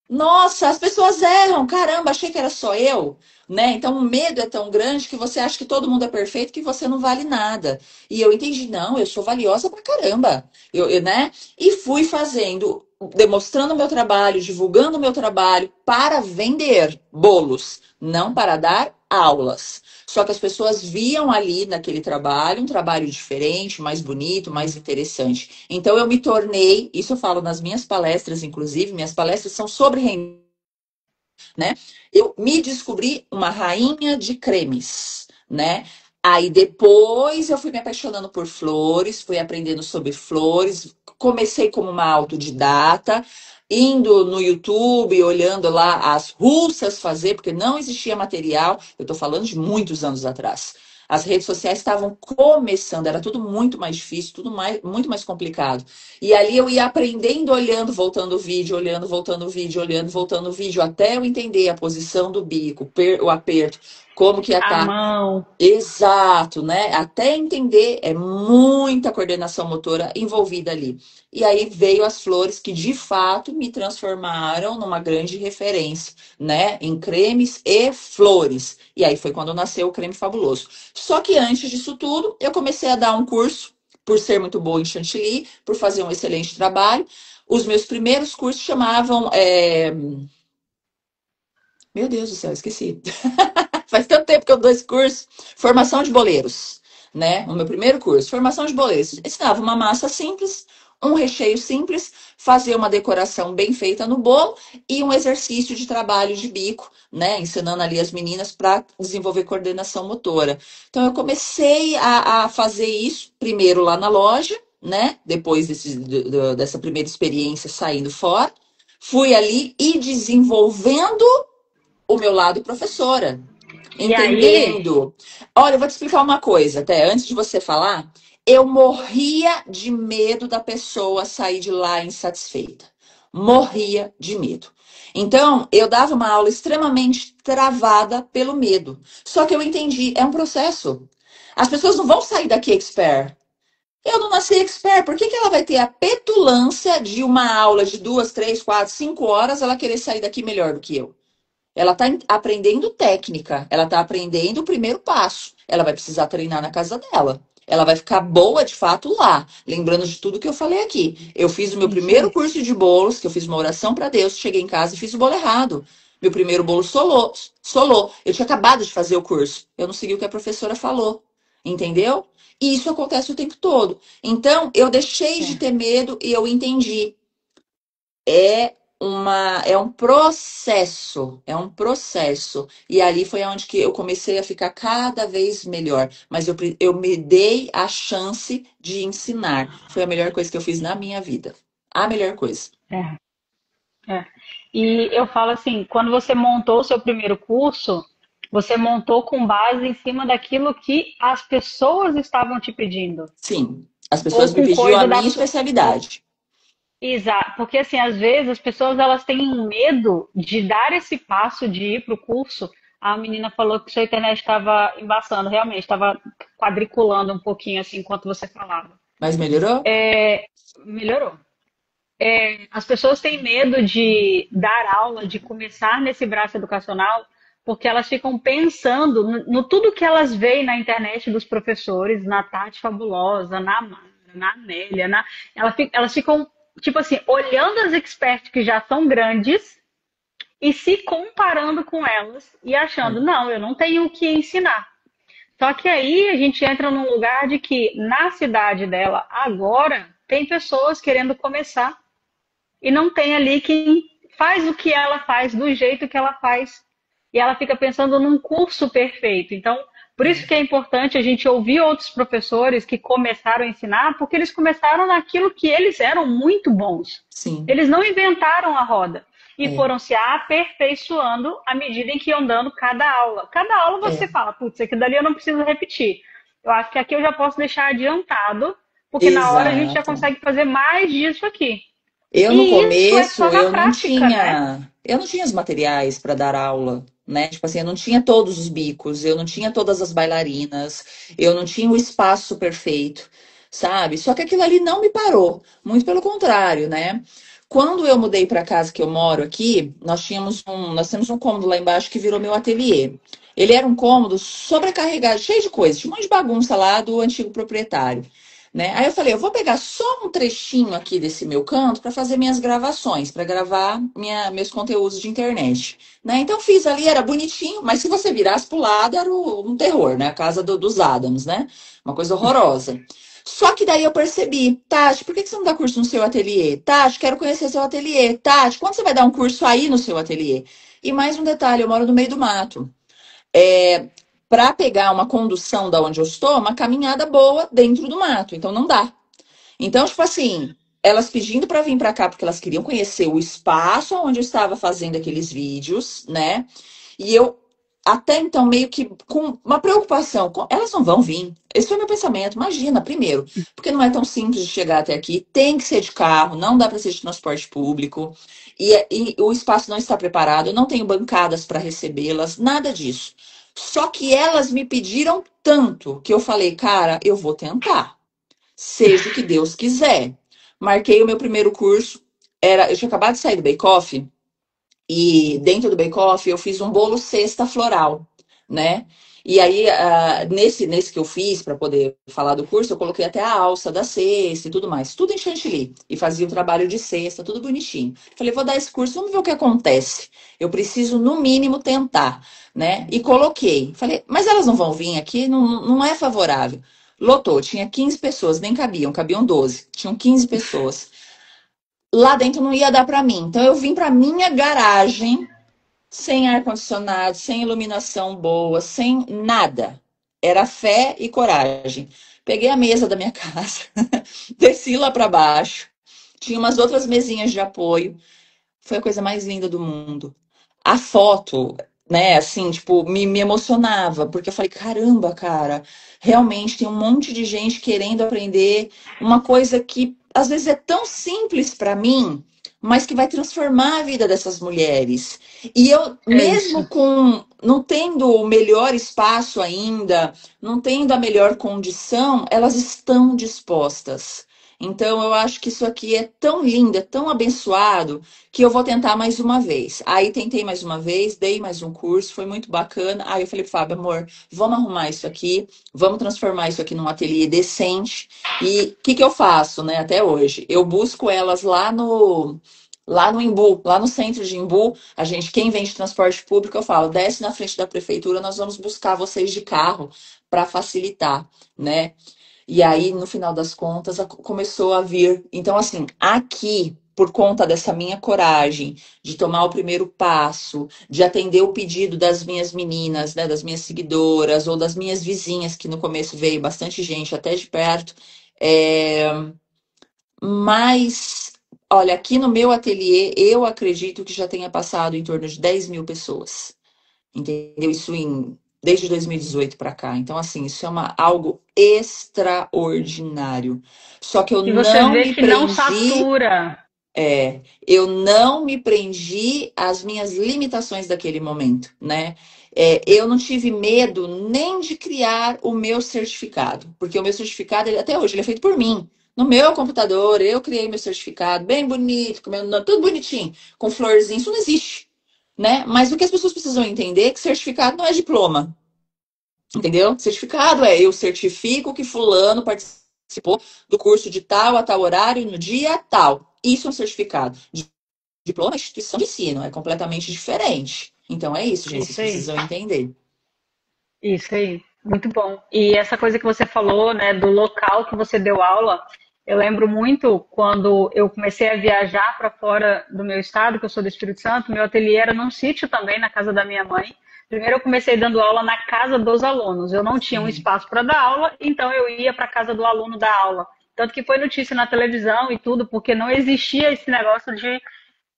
Nossa, as pessoas erram. Caramba, achei que era só eu, né? Então o medo é tão grande que você acha que todo mundo é perfeito, que você não vale nada. E eu entendi, não, eu sou valiosa pra caramba. Né? E fui fazendo, demonstrando o meu trabalho, divulgando o meu trabalho para vender bolos, não para dar aulas. Só que as pessoas viam ali naquele trabalho um trabalho diferente, mais bonito, mais interessante. Então eu me tornei, isso eu falo nas minhas palestras, inclusive, minhas palestras são sobre reino, né? Eu me descobri uma rainha de cremes, né? Aí depois eu fui me apaixonando por flores, fui aprendendo sobre flores, comecei como uma autodidata, indo no YouTube, olhando lá as russas fazer, porque não existia material, eu estou falando de muitos anos atrás. As redes sociais estavam começando, era tudo muito mais difícil, muito mais complicado. E ali eu ia aprendendo, olhando, voltando o vídeo, olhando, voltando o vídeo, olhando, voltando o vídeo, até eu entender a posição do bico, o aperto, como que ia A estar. mão. Exato, né? Até entender, é muita coordenação motora envolvida ali. E aí veio as flores que de fato me transformaram numa grande referência, né? Em cremes e flores. E aí foi quando nasceu o creme fabuloso. Só que antes disso tudo, eu comecei a dar um curso, por ser muito boa em chantilly, por fazer um excelente trabalho. Os meus primeiros cursos chamavam. Meu Deus do céu, esqueci. Faz tanto tempo que eu dou esse curso. Formação de boleiros, né? O meu primeiro curso, formação de boleiros. Ensinava uma massa simples, um recheio simples, fazer uma decoração bem feita no bolo e um exercício de trabalho de bico, né? Ensinando ali as meninas para desenvolver coordenação motora. Então eu comecei a fazer isso primeiro lá na loja, né? Depois dessa primeira experiência saindo fora. Fui ali e desenvolvendo o meu lado professora, E aí, entendendo. Olha, eu vou te explicar uma coisa, até antes de você falar, eu morria de medo da pessoa sair de lá insatisfeita. Morria de medo. Então, eu dava uma aula extremamente travada pelo medo. Só que eu entendi, é um processo. As pessoas não vão sair daqui expert. Eu não nasci expert, por que que ela vai ter a petulância de uma aula de 2, 3, 4, 5 horas, ela querer sair daqui melhor do que eu? Ela está aprendendo técnica, ela está aprendendo o primeiro passo. Ela vai precisar treinar na casa dela. Ela vai ficar boa de fato lá. Lembrando de tudo que eu falei aqui. Eu fiz o meu isso primeiro aí. curso de bolos, que eu fiz uma oração para Deus, cheguei em casa e fiz o bolo errado. Meu primeiro bolo solou, solou. Eu tinha acabado de fazer o curso. Eu não segui o que a professora falou. Entendeu? E isso acontece o tempo todo. Então, eu deixei de É. ter medo e eu entendi. É é um processo, é um processo. E ali foi onde que eu comecei a ficar cada vez melhor. Mas eu me dei a chance de ensinar. Foi a melhor coisa que eu fiz na minha vida. A melhor coisa. É, é. E eu falo assim, quando você montou o seu primeiro curso, você montou com base em cima daquilo que as pessoas estavam te pedindo, Sim, as ou pessoas me com pediam a coisa minha da, especialidade. exato, porque assim, às vezes as pessoas elas têm um medo de dar esse passo de ir para o curso. A menina falou que sua internet estava embaçando, realmente, estava quadriculando um pouquinho assim enquanto você falava. Mas melhorou? Melhorou. As pessoas têm medo de dar aula, de começar nesse braço educacional, porque elas ficam pensando no tudo que elas veem na internet dos professores, na Tati Fabulosa, na Mara, na Amélia, elas ficam, tipo assim, olhando as experts que já são grandes e se comparando com elas e achando, É. não, eu não tenho o que ensinar. Só que aí a gente entra num lugar de que na cidade dela agora tem pessoas querendo começar e não tem ali quem faz o que ela faz do jeito que ela faz. E ela fica pensando num curso perfeito. Então, por isso que é importante a gente ouvir outros professores que começaram a ensinar, porque eles começaram naquilo que eles eram muito bons. Sim, Eles não inventaram a roda e é, foram se aperfeiçoando à medida em que iam dando cada aula. Cada aula você é. fala, putz, aqui dali eu não preciso repetir. Eu acho que aqui eu já posso deixar adiantado, porque na hora a gente já Exato. consegue fazer mais disso aqui. Eu no E isso é só começo na prática, né? eu não tinha os materiais para dar aula, né? Tipo assim, eu não tinha todos os bicos, eu não tinha todas as bailarinas, eu não tinha o espaço perfeito, sabe? Só que aquilo ali não me parou, muito pelo contrário, né? Quando eu mudei para a casa que eu moro aqui, nós temos um cômodo lá embaixo que virou meu ateliê. Ele era um cômodo sobrecarregado, cheio de coisas, tinha um monte de bagunça lá do antigo proprietário. Né? Aí eu falei, eu vou pegar só um trechinho aqui desse meu canto para fazer minhas gravações, para gravar meus conteúdos de internet. Né? Então fiz ali, era bonitinho, mas se você virasse pro lado, era um terror, né? A casa dos Adams, né? Uma coisa horrorosa. Só que daí eu percebi, Tati, por que você não dá curso no seu ateliê? Tati, quero conhecer seu ateliê. Tati, quando você vai dar um curso aí no seu ateliê? E mais um detalhe, eu moro no meio do mato. Para pegar uma condução da onde eu estou, uma caminhada boa dentro do mato, então não dá. Então, tipo assim, elas pedindo para vir para cá porque elas queriam conhecer o espaço onde eu estava fazendo aqueles vídeos, né? E eu até então meio que com uma preocupação, elas não vão vir. Esse foi meu pensamento. Imagina, primeiro, porque não é tão simples de chegar até aqui, tem que ser de carro, não dá para ser de transporte público, e o espaço não está preparado, eu não tenho bancadas para recebê-las, nada disso. Só que elas me pediram tanto que eu falei, cara, eu vou tentar seja o que Deus quiser. Marquei o meu primeiro curso, eu tinha acabado de sair do Bake Off, e dentro do Bake Off eu fiz um bolo cesta floral, né? E aí, nesse que eu fiz para poder falar do curso, eu coloquei até a alça da cesta e tudo mais, tudo em chantilly. E fazia o trabalho de cesta, tudo bonitinho. Falei, vou dar esse curso, vamos ver o que acontece. Eu preciso, no mínimo, tentar, né? E coloquei. Falei, mas elas não vão vir aqui, não é favorável. Lotou, tinha 15 pessoas, nem cabiam 12. Tinham 15 pessoas. Lá dentro não ia dar para mim. Então eu vim para minha garagem sem ar-condicionado, sem iluminação boa, sem nada. Era fé e coragem. Peguei a mesa da minha casa, desci lá para baixo, tinha umas outras mesinhas de apoio. Foi a coisa mais linda do mundo. A foto, né, assim, tipo, me emocionava, porque eu falei, caramba, cara, realmente tem um monte de gente querendo aprender uma coisa que às vezes é tão simples para mim, mas que vai transformar a vida dessas mulheres. E eu, É isso. mesmo com não tendo o melhor espaço ainda, não tendo a melhor condição, elas estão dispostas. Então, eu acho que isso aqui é tão lindo, é tão abençoado, que eu vou tentar mais uma vez. Aí tentei mais uma vez, dei mais um curso, foi muito bacana. Aí eu falei, Fábio, amor, vamos arrumar isso aqui, vamos transformar isso aqui num ateliê decente. E o que eu faço, né, até hoje? Eu busco elas lá no Embu, lá no centro de Embu, quem vem de transporte público, eu falo, desce na frente da prefeitura, nós vamos buscar vocês de carro para facilitar, né? E aí, no final das contas, começou a vir. Então, assim, aqui por conta dessa minha coragem de tomar o primeiro passo, de atender o pedido das minhas meninas, né, das minhas seguidoras ou das minhas vizinhas, que no começo veio bastante gente até de perto, é, mas, olha, aqui no meu ateliê, eu acredito que já tenha passado em torno de 10 mil pessoas. Entendeu? Desde 2018 para cá. Então, assim, isso é algo extraordinário. Só que E você vê que não satura. eu não me prendi às minhas limitações daquele momento, né? Eu não tive medo nem de criar o meu certificado, porque o meu certificado, até hoje, ele é feito por mim. No meu computador, eu criei meu certificado, bem bonito, com meu nome, tudo bonitinho, com florzinho, isso não existe, né? Mas o que as pessoas precisam entender é que certificado não é diploma, entendeu? Certificado eu certifico que fulano participou do curso de tal a tal horário, no dia tal. Isso é um certificado. Diploma é instituição de ensino, é completamente diferente. Então é isso, gente, vocês Isso aí. precisam entender. Isso aí, muito bom. E essa coisa que você falou, né, do local que você deu aula, eu lembro muito quando eu comecei a viajar para fora do meu estado, que eu sou do Espírito Santo, meu ateliê era num sítio também, na casa da minha mãe. Primeiro eu comecei dando aula na casa dos alunos. Eu não tinha um Sim, espaço para dar aula, então eu ia para a casa do aluno dar aula. Tanto que foi notícia na televisão e tudo, porque não existia esse negócio de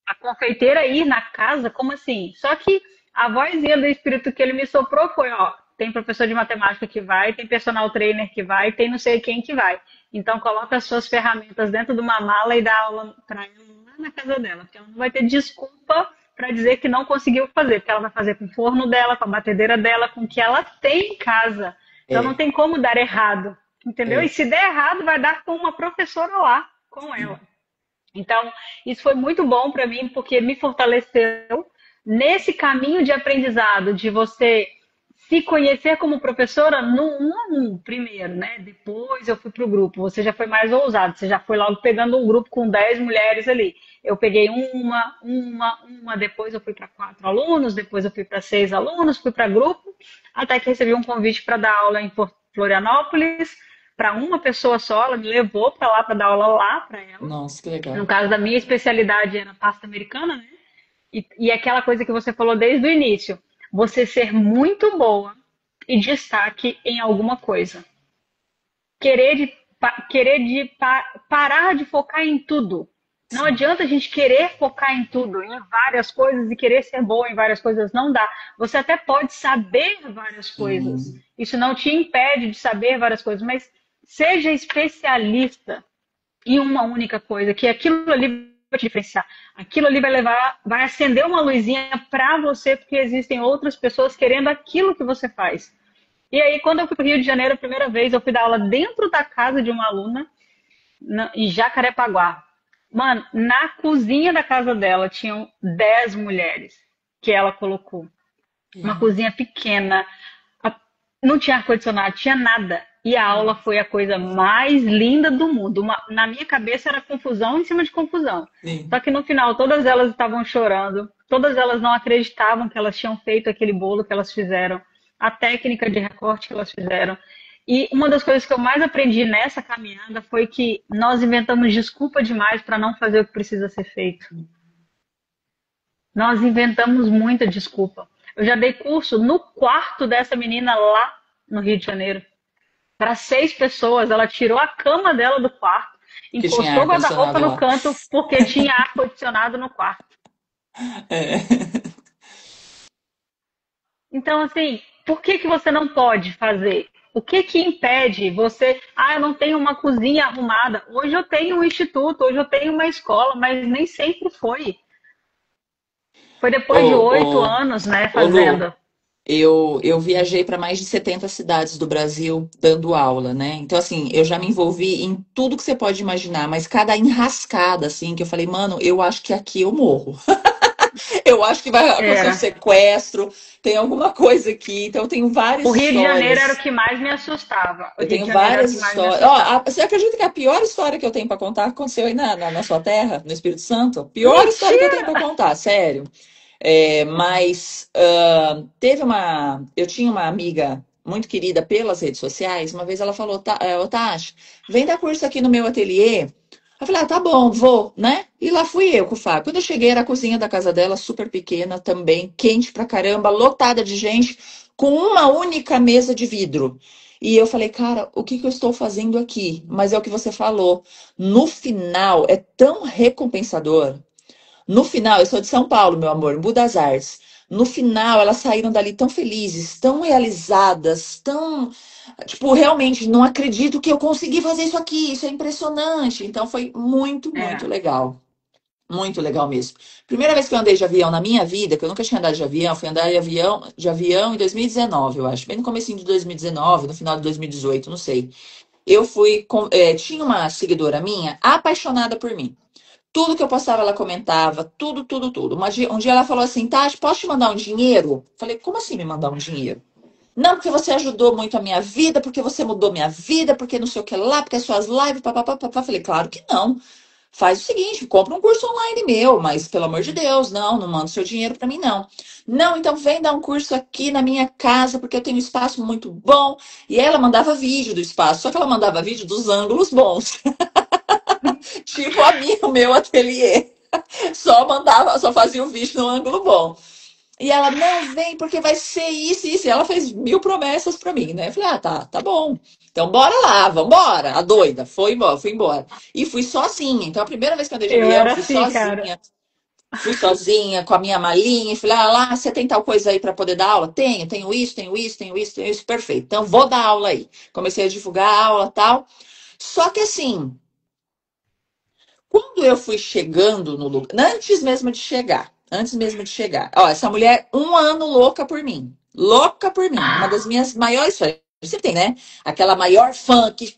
a confeiteira ir na casa, como assim? Só que a vozinha do espírito que ele me soprou foi, ó, tem professor de matemática que vai, tem personal trainer que vai, tem não sei quem que vai. Então coloca as suas ferramentas dentro de uma mala e dá aula para ela lá na casa dela, porque ela não vai ter desculpa para dizer que não conseguiu fazer, porque ela vai fazer com o forno dela, com a batedeira dela, com o que ela tem em casa. Então não é, tem como dar errado, entendeu? E é. se der errado, vai dar com uma professora lá, com ela. Então, isso foi muito bom para mim, porque me fortaleceu nesse caminho de aprendizado, de você se conhecer como professora no um a um, primeiro, né? Depois eu fui para o grupo. Você já foi mais ousado, você já foi logo pegando um grupo com 10 mulheres ali. Eu peguei uma, depois eu fui para 4 alunos, depois eu fui para 6 alunos, fui para grupo, até que recebi um convite para dar aula em Florianópolis, para uma pessoa só, ela me levou para lá para dar aula lá para ela. Nossa, que No legal. caso da minha especialidade era pasta americana, né? E aquela coisa que você falou desde o início, você ser muito boa e destaque em alguma coisa. Parar de focar em tudo. Não Sim. adianta a gente querer focar em tudo, em várias coisas e querer ser boa em várias coisas, não dá. Você até pode saber várias coisas. Sim. Isso não te impede de saber várias coisas, mas seja especialista em uma única coisa, que aquilo ali vai te diferenciar. Aquilo ali vai levar, vai acender uma luzinha para você, porque existem outras pessoas querendo aquilo que você faz. E aí, quando eu fui para o Rio de Janeiro a primeira vez, eu fui dar aula dentro da casa de uma aluna, em Jacarepaguá. Mano, na cozinha da casa dela tinham 10 mulheres que ela colocou. Uma cozinha pequena, não tinha ar-condicionado, tinha nada. E a aula foi a coisa mais linda do mundo. Na minha cabeça era confusão em cima de confusão. Só Sim. que no final todas elas estavam chorando, todas elas não acreditavam que elas tinham feito aquele bolo que elas fizeram, a técnica de recorte que elas fizeram. E uma das coisas que eu mais aprendi nessa caminhada foi que nós inventamos desculpa demais para não fazer o que precisa ser feito. Nós inventamos muita desculpa. Eu já dei curso no quarto dessa menina lá no Rio de Janeiro para 6 pessoas. Ela tirou a cama dela do quarto, Que tinha encostou o guarda-roupa ar-condicionado no lá. canto porque tinha ar-condicionado no quarto. É. Então, assim, por que que você não pode fazer? O que que impede você? Ah, eu não tenho uma cozinha arrumada. Hoje eu tenho um instituto, hoje eu tenho uma escola, mas nem sempre foi. Foi Ô, depois de 8 ô, anos, né, ô, Lu, fazendo. eu viajei para mais de 70 cidades do Brasil dando aula, né? Então, assim, eu já me envolvi em tudo que você pode imaginar, mas cada enrascada, assim, que eu falei, mano, eu acho que aqui eu morro. Eu acho que vai acontecer um Era. sequestro, tem alguma coisa aqui. Então, eu tenho O várias Rio de Janeiro era o histórias. que mais me assustava. O Eu Rio de tenho Janeiro era o várias que mais me histórias. Ó, assustava. você acredita que a pior história que eu tenho para contar aconteceu aí na sua terra, no Espírito Santo? Pior história que eu tenho para Mentira! contar, sério. Mas teve uma. Eu tinha uma amiga muito querida pelas redes sociais. Uma vez ela falou: Ô Tati, vem dar curso aqui no meu ateliê. Eu falei, ah, tá bom, vou, né? E lá fui eu com o Fábio. Quando eu cheguei, era a cozinha da casa dela, super pequena também, quente pra caramba, lotada de gente, com uma única mesa de vidro. E eu falei, cara, o que que eu estou fazendo aqui? Mas é o que você falou. No final, é tão recompensador. No final, eu sou de São Paulo, meu amor, em Budas Artes. No final, elas saíram dali tão felizes, tão realizadas, tão. Tipo, realmente, não acredito que eu consegui fazer isso aqui, isso é impressionante. Então, foi muito, muito É. legal. Muito legal mesmo. Primeira vez que eu andei de avião na minha vida, que eu nunca tinha andado de avião, fui andar de avião em 2019, eu acho. Bem no comecinho de 2019, no final de 2018, não sei. Eu fui. Tinha uma seguidora minha apaixonada por mim. Tudo que eu postava, ela comentava, tudo, tudo, tudo. Um dia ela falou assim, Tati, posso te mandar um dinheiro? Falei, como assim me mandar um dinheiro? Não, porque você ajudou muito a minha vida, porque você mudou minha vida, porque não sei o que lá, porque as suas lives, papapá, papá. Falei, claro que não. Faz o seguinte, compra um curso online meu, mas pelo amor de Deus, não, não manda seu dinheiro para mim, não. Não, então vem dar um curso aqui na minha casa, porque eu tenho um espaço muito bom. E ela mandava vídeo do espaço, só que ela mandava vídeo dos ângulos bons, tipo a minha, o meu ateliê. Só mandava, só fazia o vídeo no ângulo bom. E ela, não, vem, porque vai ser isso e isso. E ela fez mil promessas pra mim, né? Eu falei, ah, tá, tá bom. Então bora lá, vambora. A doida, foi embora, fui embora. E fui sozinha. Então a primeira vez que eu andei de Eu avião, era fui assim, cara. sozinha. Fui sozinha com a minha malinha. E falei, ah, lá, você tem tal coisa aí pra poder dar aula? Tenho isso, tenho isso, tenho isso, tenho isso. Perfeito. Então vou dar aula aí. Comecei a divulgar a aula e tal. Só que assim, quando eu fui chegando no lugar, antes mesmo de chegar, ó, essa mulher, um ano louca por mim, uma das minhas maiores fãs. Você tem, né? Aquela maior fã que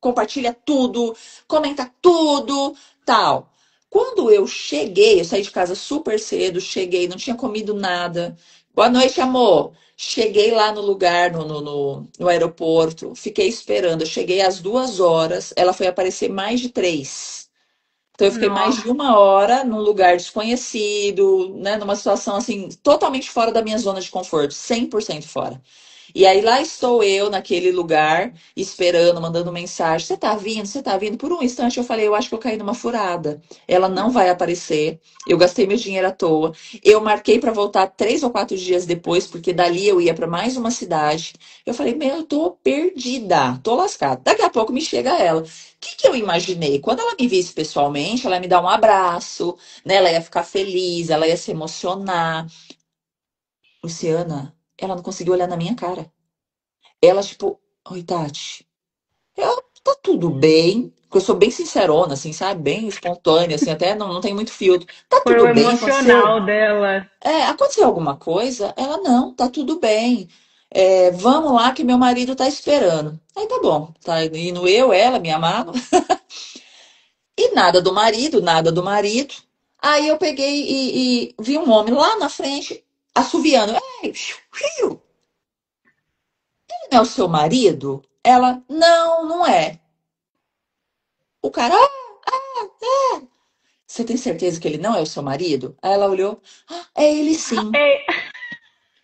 compartilha tudo, comenta tudo, tal. Quando eu cheguei, eu saí de casa super cedo, cheguei, não tinha comido nada. Boa noite, amor. Cheguei lá no lugar, no aeroporto, fiquei esperando. Eu cheguei às 2 horas, ela foi aparecer mais de três. Então eu fiquei mais de Nossa. 1 hora num lugar desconhecido, né, numa situação assim totalmente fora da minha zona de conforto, 100% fora. E aí lá estou eu naquele lugar, esperando, mandando mensagem. Você tá vindo? Você tá vindo? Por um instante eu falei, eu acho que eu caí numa furada. Ela não vai aparecer. Eu gastei meu dinheiro à toa. Eu marquei para voltar 3 ou 4 dias depois, porque dali eu ia para mais uma cidade. Eu falei, meu, eu tô perdida, tô lascada. Daqui a pouco me chega ela. O que que eu imaginei? Quando ela me visse pessoalmente, ela ia me dar um abraço, né? Ela ia ficar feliz, ela ia se emocionar. Luciana, ela não conseguiu olhar na minha cara. Ela, tipo, oi, Tati. Tá tudo bem. Porque eu sou bem sincerona, assim, sabe? Bem espontânea, assim, até não tem muito filtro. Tá Foi o tudo bem? Aconteceu? emocional dela. Aconteceu alguma coisa? Ela, não, tá tudo bem. Vamos lá que meu marido tá esperando. Aí tá bom. Tá indo eu, ela, minha mala. E nada do marido, nada do marido. Aí eu peguei e vi um homem lá na frente, assoviando. Ei, não é o seu marido? Ela, não, não é. O cara, você tem certeza que ele não é o seu marido? Aí ela olhou, ah, é ele sim. Ei,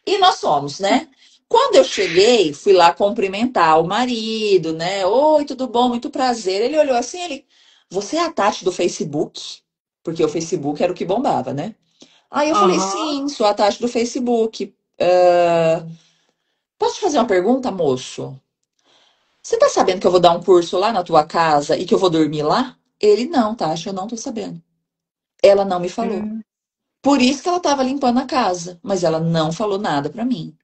E nós fomos, né? Quando eu cheguei, fui lá cumprimentar o marido, né? Oi, tudo bom? Muito prazer. Ele olhou assim, você é a Tati do Facebook? Porque o Facebook era o que bombava, né? Aí eu falei, aham. sim, sou a Tati do Facebook. Posso te fazer uma pergunta, moço? Você tá sabendo que eu vou dar um curso lá na tua casa e que eu vou dormir lá? Ele, não, Tati, eu não tô sabendo. Ela não me falou. Hum, Por isso que ela estava limpando a casa, mas ela não falou nada para mim.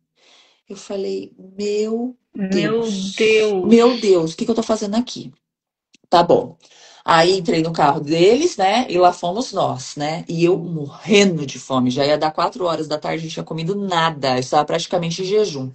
Eu falei, Meu Deus. Meu Deus, o que que eu tô fazendo aqui? Tá bom. Aí entrei no carro deles, né? E lá fomos nós, né? E eu morrendo de fome. Já ia dar 4 horas da tarde, não tinha comido nada. Eu estava praticamente em jejum.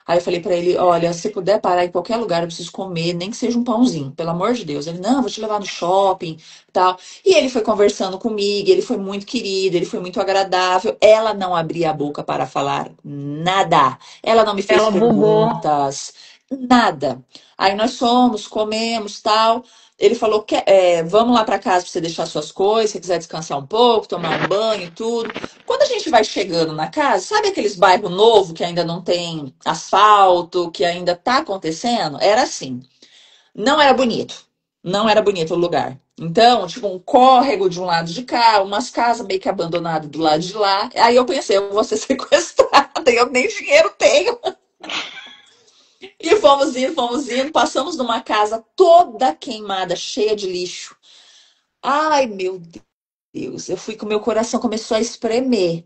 Aí eu falei pra ele, olha, se puder parar em qualquer lugar, eu preciso comer, nem que seja um pãozinho, pelo amor de Deus. Ele, não, vou te levar no shopping, tal. E ele foi conversando comigo, ele foi muito querido, ele foi muito agradável. Ela não abria a boca para falar nada. Ela não me fez Ela bugou. perguntas, nada. Aí nós fomos, comemos, tal. Ele falou que vamos lá para casa para você deixar suas coisas, se você quiser descansar um pouco, tomar um banho, e tudo. Quando a gente vai chegando na casa, sabe aqueles bairros novos que ainda não tem asfalto, que ainda tá acontecendo? Era assim. Não era bonito. Não era bonito o lugar. Então, tipo, um córrego de um lado de cá, umas casas meio que abandonadas do lado de lá. Aí eu pensei, eu vou ser sequestrada, eu nem dinheiro tenho. E fomos indo, passamos numa casa toda queimada, cheia de lixo. Ai, meu Deus, eu fui com meu coração, começou a espremer.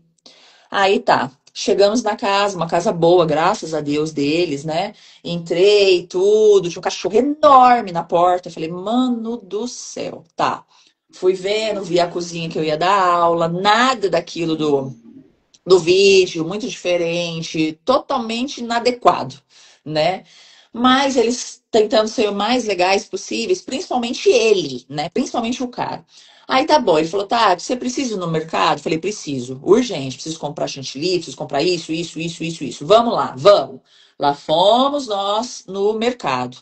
Aí tá, chegamos na casa, uma casa boa, graças a Deus deles, né? Entrei, tudo, tinha um cachorro enorme na porta. Eu falei, mano do céu, tá. Fui vendo, vi a cozinha que eu ia dar aula, nada daquilo do vídeo, muito diferente, totalmente inadequado, né? Mas eles tentando ser o mais legais possíveis, principalmente ele, né? Principalmente o cara. Aí tá bom, ele falou, tá, você precisa ir no mercado? Eu falei, preciso, urgente, preciso comprar chantilly, preciso comprar isso. Vamos lá, vamos. Lá fomos nós no mercado.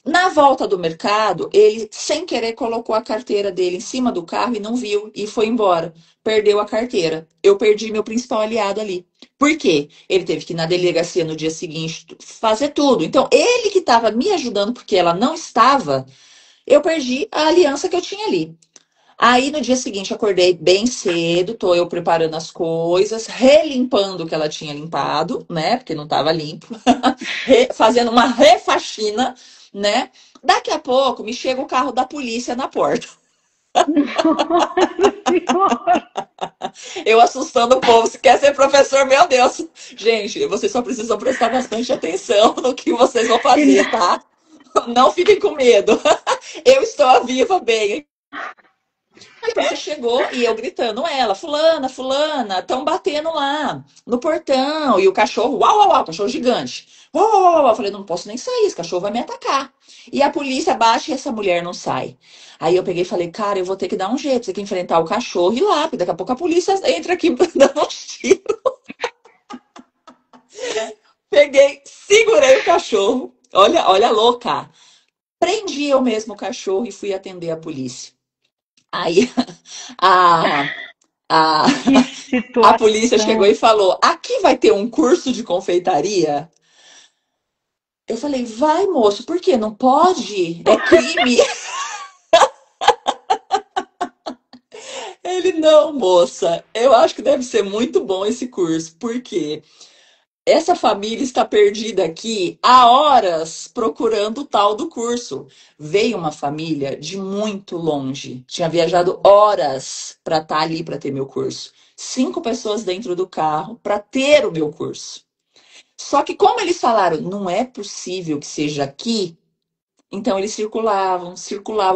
Na volta do mercado, ele, sem querer, colocou a carteira dele em cima do carro e não viu e foi embora. Perdeu a carteira. Eu perdi meu principal aliado ali. Por quê? Ele teve que ir na delegacia no dia seguinte fazer tudo. Então, ele que estava me ajudando porque ela não estava, eu perdi a aliança que eu tinha ali. Aí no dia seguinte acordei bem cedo, tô eu preparando as coisas, relimpando o que ela tinha limpado, né? Porque não estava limpo, fazendo uma refaxina, né? Daqui a pouco me chega o carro da polícia na porta. Nossa Senhora! Eu assustando o povo, se quer ser professor, meu Deus. Gente, vocês só precisam prestar bastante atenção no que vocês vão E fazer, tá? Não fiquem com medo. Eu estou viva bem. Aí a polícia chegou e eu gritando ela, fulana, fulana, estão batendo lá no portão. E o cachorro, uau, uau, uau, cachorro gigante. Uau, uau, uau, uau. Eu falei, não posso nem sair, esse cachorro vai me atacar. E a polícia bate e essa mulher não sai. Aí eu peguei e falei, cara, eu vou ter que dar um jeito, você tem que enfrentar o cachorro e ir lá, porque daqui a pouco a polícia entra aqui dando um tiro. Peguei, segurei o cachorro, olha louca. Prendi eu mesmo o cachorro e fui atender a polícia. Aí a, a, que A polícia chegou situação! e falou: aqui vai ter um curso de confeitaria? Eu falei: vai, moço, por quê? Não pode? É crime. Ele: não, moça, eu acho que deve ser muito bom esse curso, porque essa família está perdida aqui há horas procurando o tal do curso. Veio uma família de muito longe, tinha viajado horas para estar ali para ter meu curso. 5 pessoas dentro do carro para ter o meu curso. Só que como eles falaram, não é possível que seja aqui, então eles circulavam,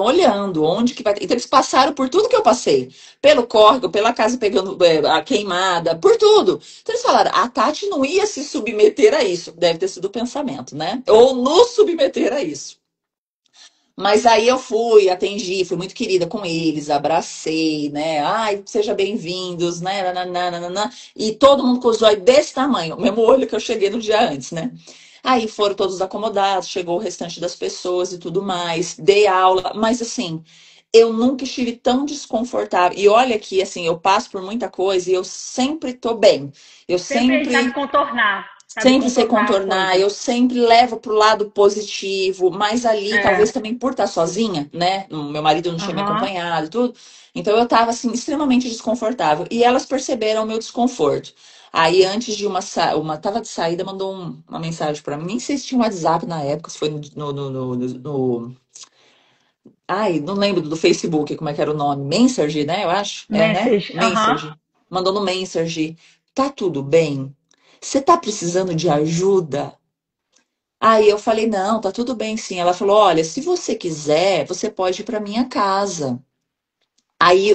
olhando onde que vai. Então eles passaram por tudo que eu passei, pelo córrego, pela casa pegando a queimada, por tudo. Então eles falaram, a Tati não ia se submeter a isso. Deve ter sido o pensamento, né? Ou nos submeter a isso. Mas aí eu fui, atendi, fui muito querida com eles, abracei, né? Ai, sejam bem-vindos, né? Nananana. E todo mundo com os olhos desse tamanho, o mesmo olho que eu cheguei no dia antes, né? Aí foram todos acomodados, chegou o restante das pessoas e tudo mais, dei aula, mas assim, eu nunca estive tão desconfortável. E olha que, assim, eu passo por muita coisa e eu sempre tô bem. Eu Sempre sabe sempre contornar. Sabe Sempre sei contornar as contornar, coisas. eu sempre levo pro lado positivo, mas ali, talvez É. também por estar sozinha, né? Meu marido não tinha me Aham. acompanhado e tudo. Então eu tava assim, extremamente desconfortável. E elas perceberam o meu desconforto. Aí, antes de tava de saída, mandou uma mensagem pra mim. Nem sei se tinha um WhatsApp na época, se foi ai, não lembro do Facebook, como é que era o nome. Messenger, né? Eu acho. É, né? Message. Aham. Messenger. Mandou no Messenger. Tá tudo bem? Você tá precisando de ajuda? Aí eu falei, não, tá tudo bem sim. Ela falou, olha, se você quiser, você pode ir para minha casa. Aí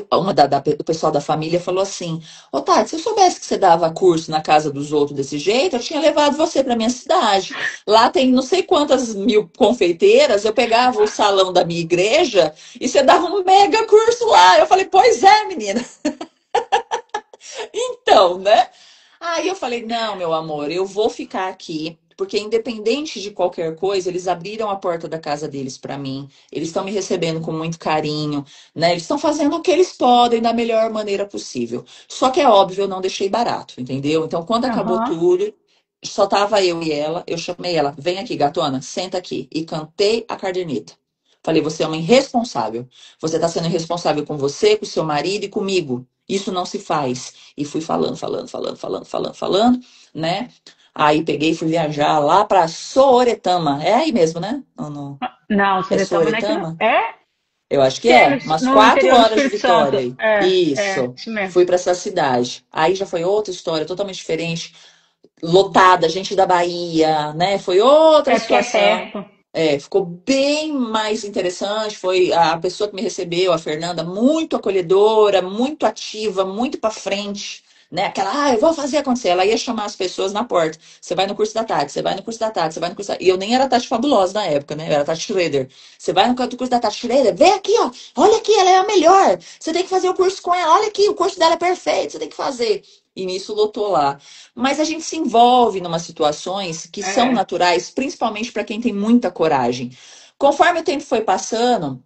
o pessoal da família falou assim, ô Tati, se eu soubesse que você dava curso na casa dos outros desse jeito, eu tinha levado você para minha cidade. Lá tem não sei quantas mil confeiteiras, eu pegava o salão da minha igreja e você dava um mega curso lá. Eu falei, pois é, menina. Então, né? Aí eu falei, não, meu amor, eu vou ficar aqui, porque independente de qualquer coisa, eles abriram a porta da casa deles para mim. Eles estão me recebendo com muito carinho, né? Eles estão fazendo o que eles podem da melhor maneira possível. Só que é óbvio, eu não deixei barato, entendeu? Então, quando acabou Aham. tudo, só tava eu e ela, eu chamei ela, vem aqui, gatona, senta aqui. E cantei a caderneta. Falei, você é uma irresponsável. Você está sendo irresponsável com você, com seu marido e comigo. Isso não se faz. E fui falando, né? Aí peguei e fui viajar lá para Sooretama. É aí mesmo, né? Não, É Soretama não é aqui, não. Sooretama? É? Eu acho que Que é é. Umas no quatro interior do horas de Espírito Santo. Vitória aí. É, Isso. isso mesmo. Fui para essa cidade. Aí já foi outra história, totalmente diferente. Lotada, gente da Bahia, né? Foi outra É porque é situação. perto. Ficou bem mais interessante. Foi a pessoa que me recebeu, a Fernanda, muito acolhedora, muito ativa, muito para frente, né? Aquela, eu vou fazer acontecer. Ela ia chamar as pessoas na porta. Você vai no curso da Tati, você vai no curso da Tati, você vai no curso da... E eu nem era Tati Fabulosa na época, né? Eu era Tati Schroeder. Você vai no curso da Tati Schroeder, vem aqui, ó. Olha aqui, ela é a melhor. Você tem que fazer o curso com ela. Olha aqui, o curso dela é perfeito, você tem que fazer. E nisso lotou lá. Mas a gente se envolve em umas situações que são É, naturais, principalmente para quem tem muita coragem. Conforme o tempo foi passando,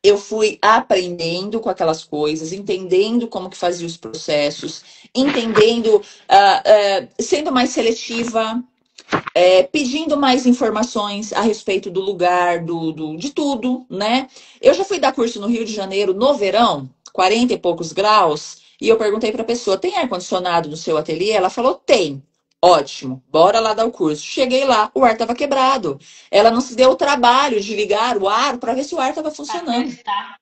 eu fui aprendendo com aquelas coisas, entendendo como que fazia os processos, entendendo, sendo mais seletiva, pedindo mais informações a respeito do lugar, de tudo, né? Eu já fui dar curso no Rio de Janeiro no verão, 40 e poucos graus, e eu perguntei para a pessoa: tem ar-condicionado no seu ateliê? Ela falou: tem. Ótimo, bora lá dar o curso. Cheguei lá, o ar estava quebrado. Ela não se deu o trabalho de ligar o ar para ver se o ar estava pra funcionando. testar.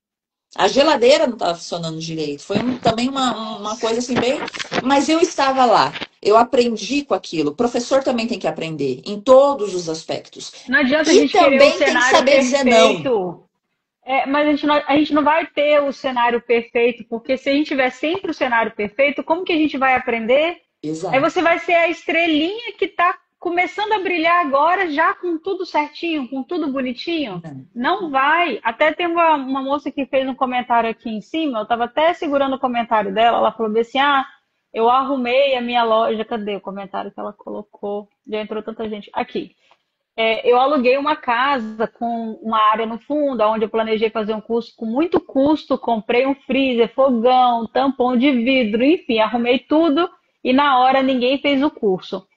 A geladeira não estava funcionando direito. Foi também uma coisa assim bem. Mas eu estava lá. Eu aprendi com aquilo. O professor também tem que aprender, em todos os aspectos. Não adianta a E gente querer o também tem que cenário saber dizer não. perfeito. Mas a gente não vai ter o cenário perfeito, porque se a gente tiver sempre o cenário perfeito, como que a gente vai aprender? Aí Exato. você vai ser a estrelinha que está começando a brilhar agora, já com tudo certinho, com tudo bonitinho. Não. Não vai. Até tem uma moça que fez um comentário aqui em cima, eu estava até segurando o comentário dela, ela falou assim, eu arrumei a minha loja. Cadê o comentário que ela colocou? Já entrou tanta gente. Aqui. Eu aluguei uma casa com uma área no fundo, onde eu planejei fazer um curso com muito custo, comprei um freezer, fogão, tampão de vidro, enfim, arrumei tudo e na hora ninguém fez o curso.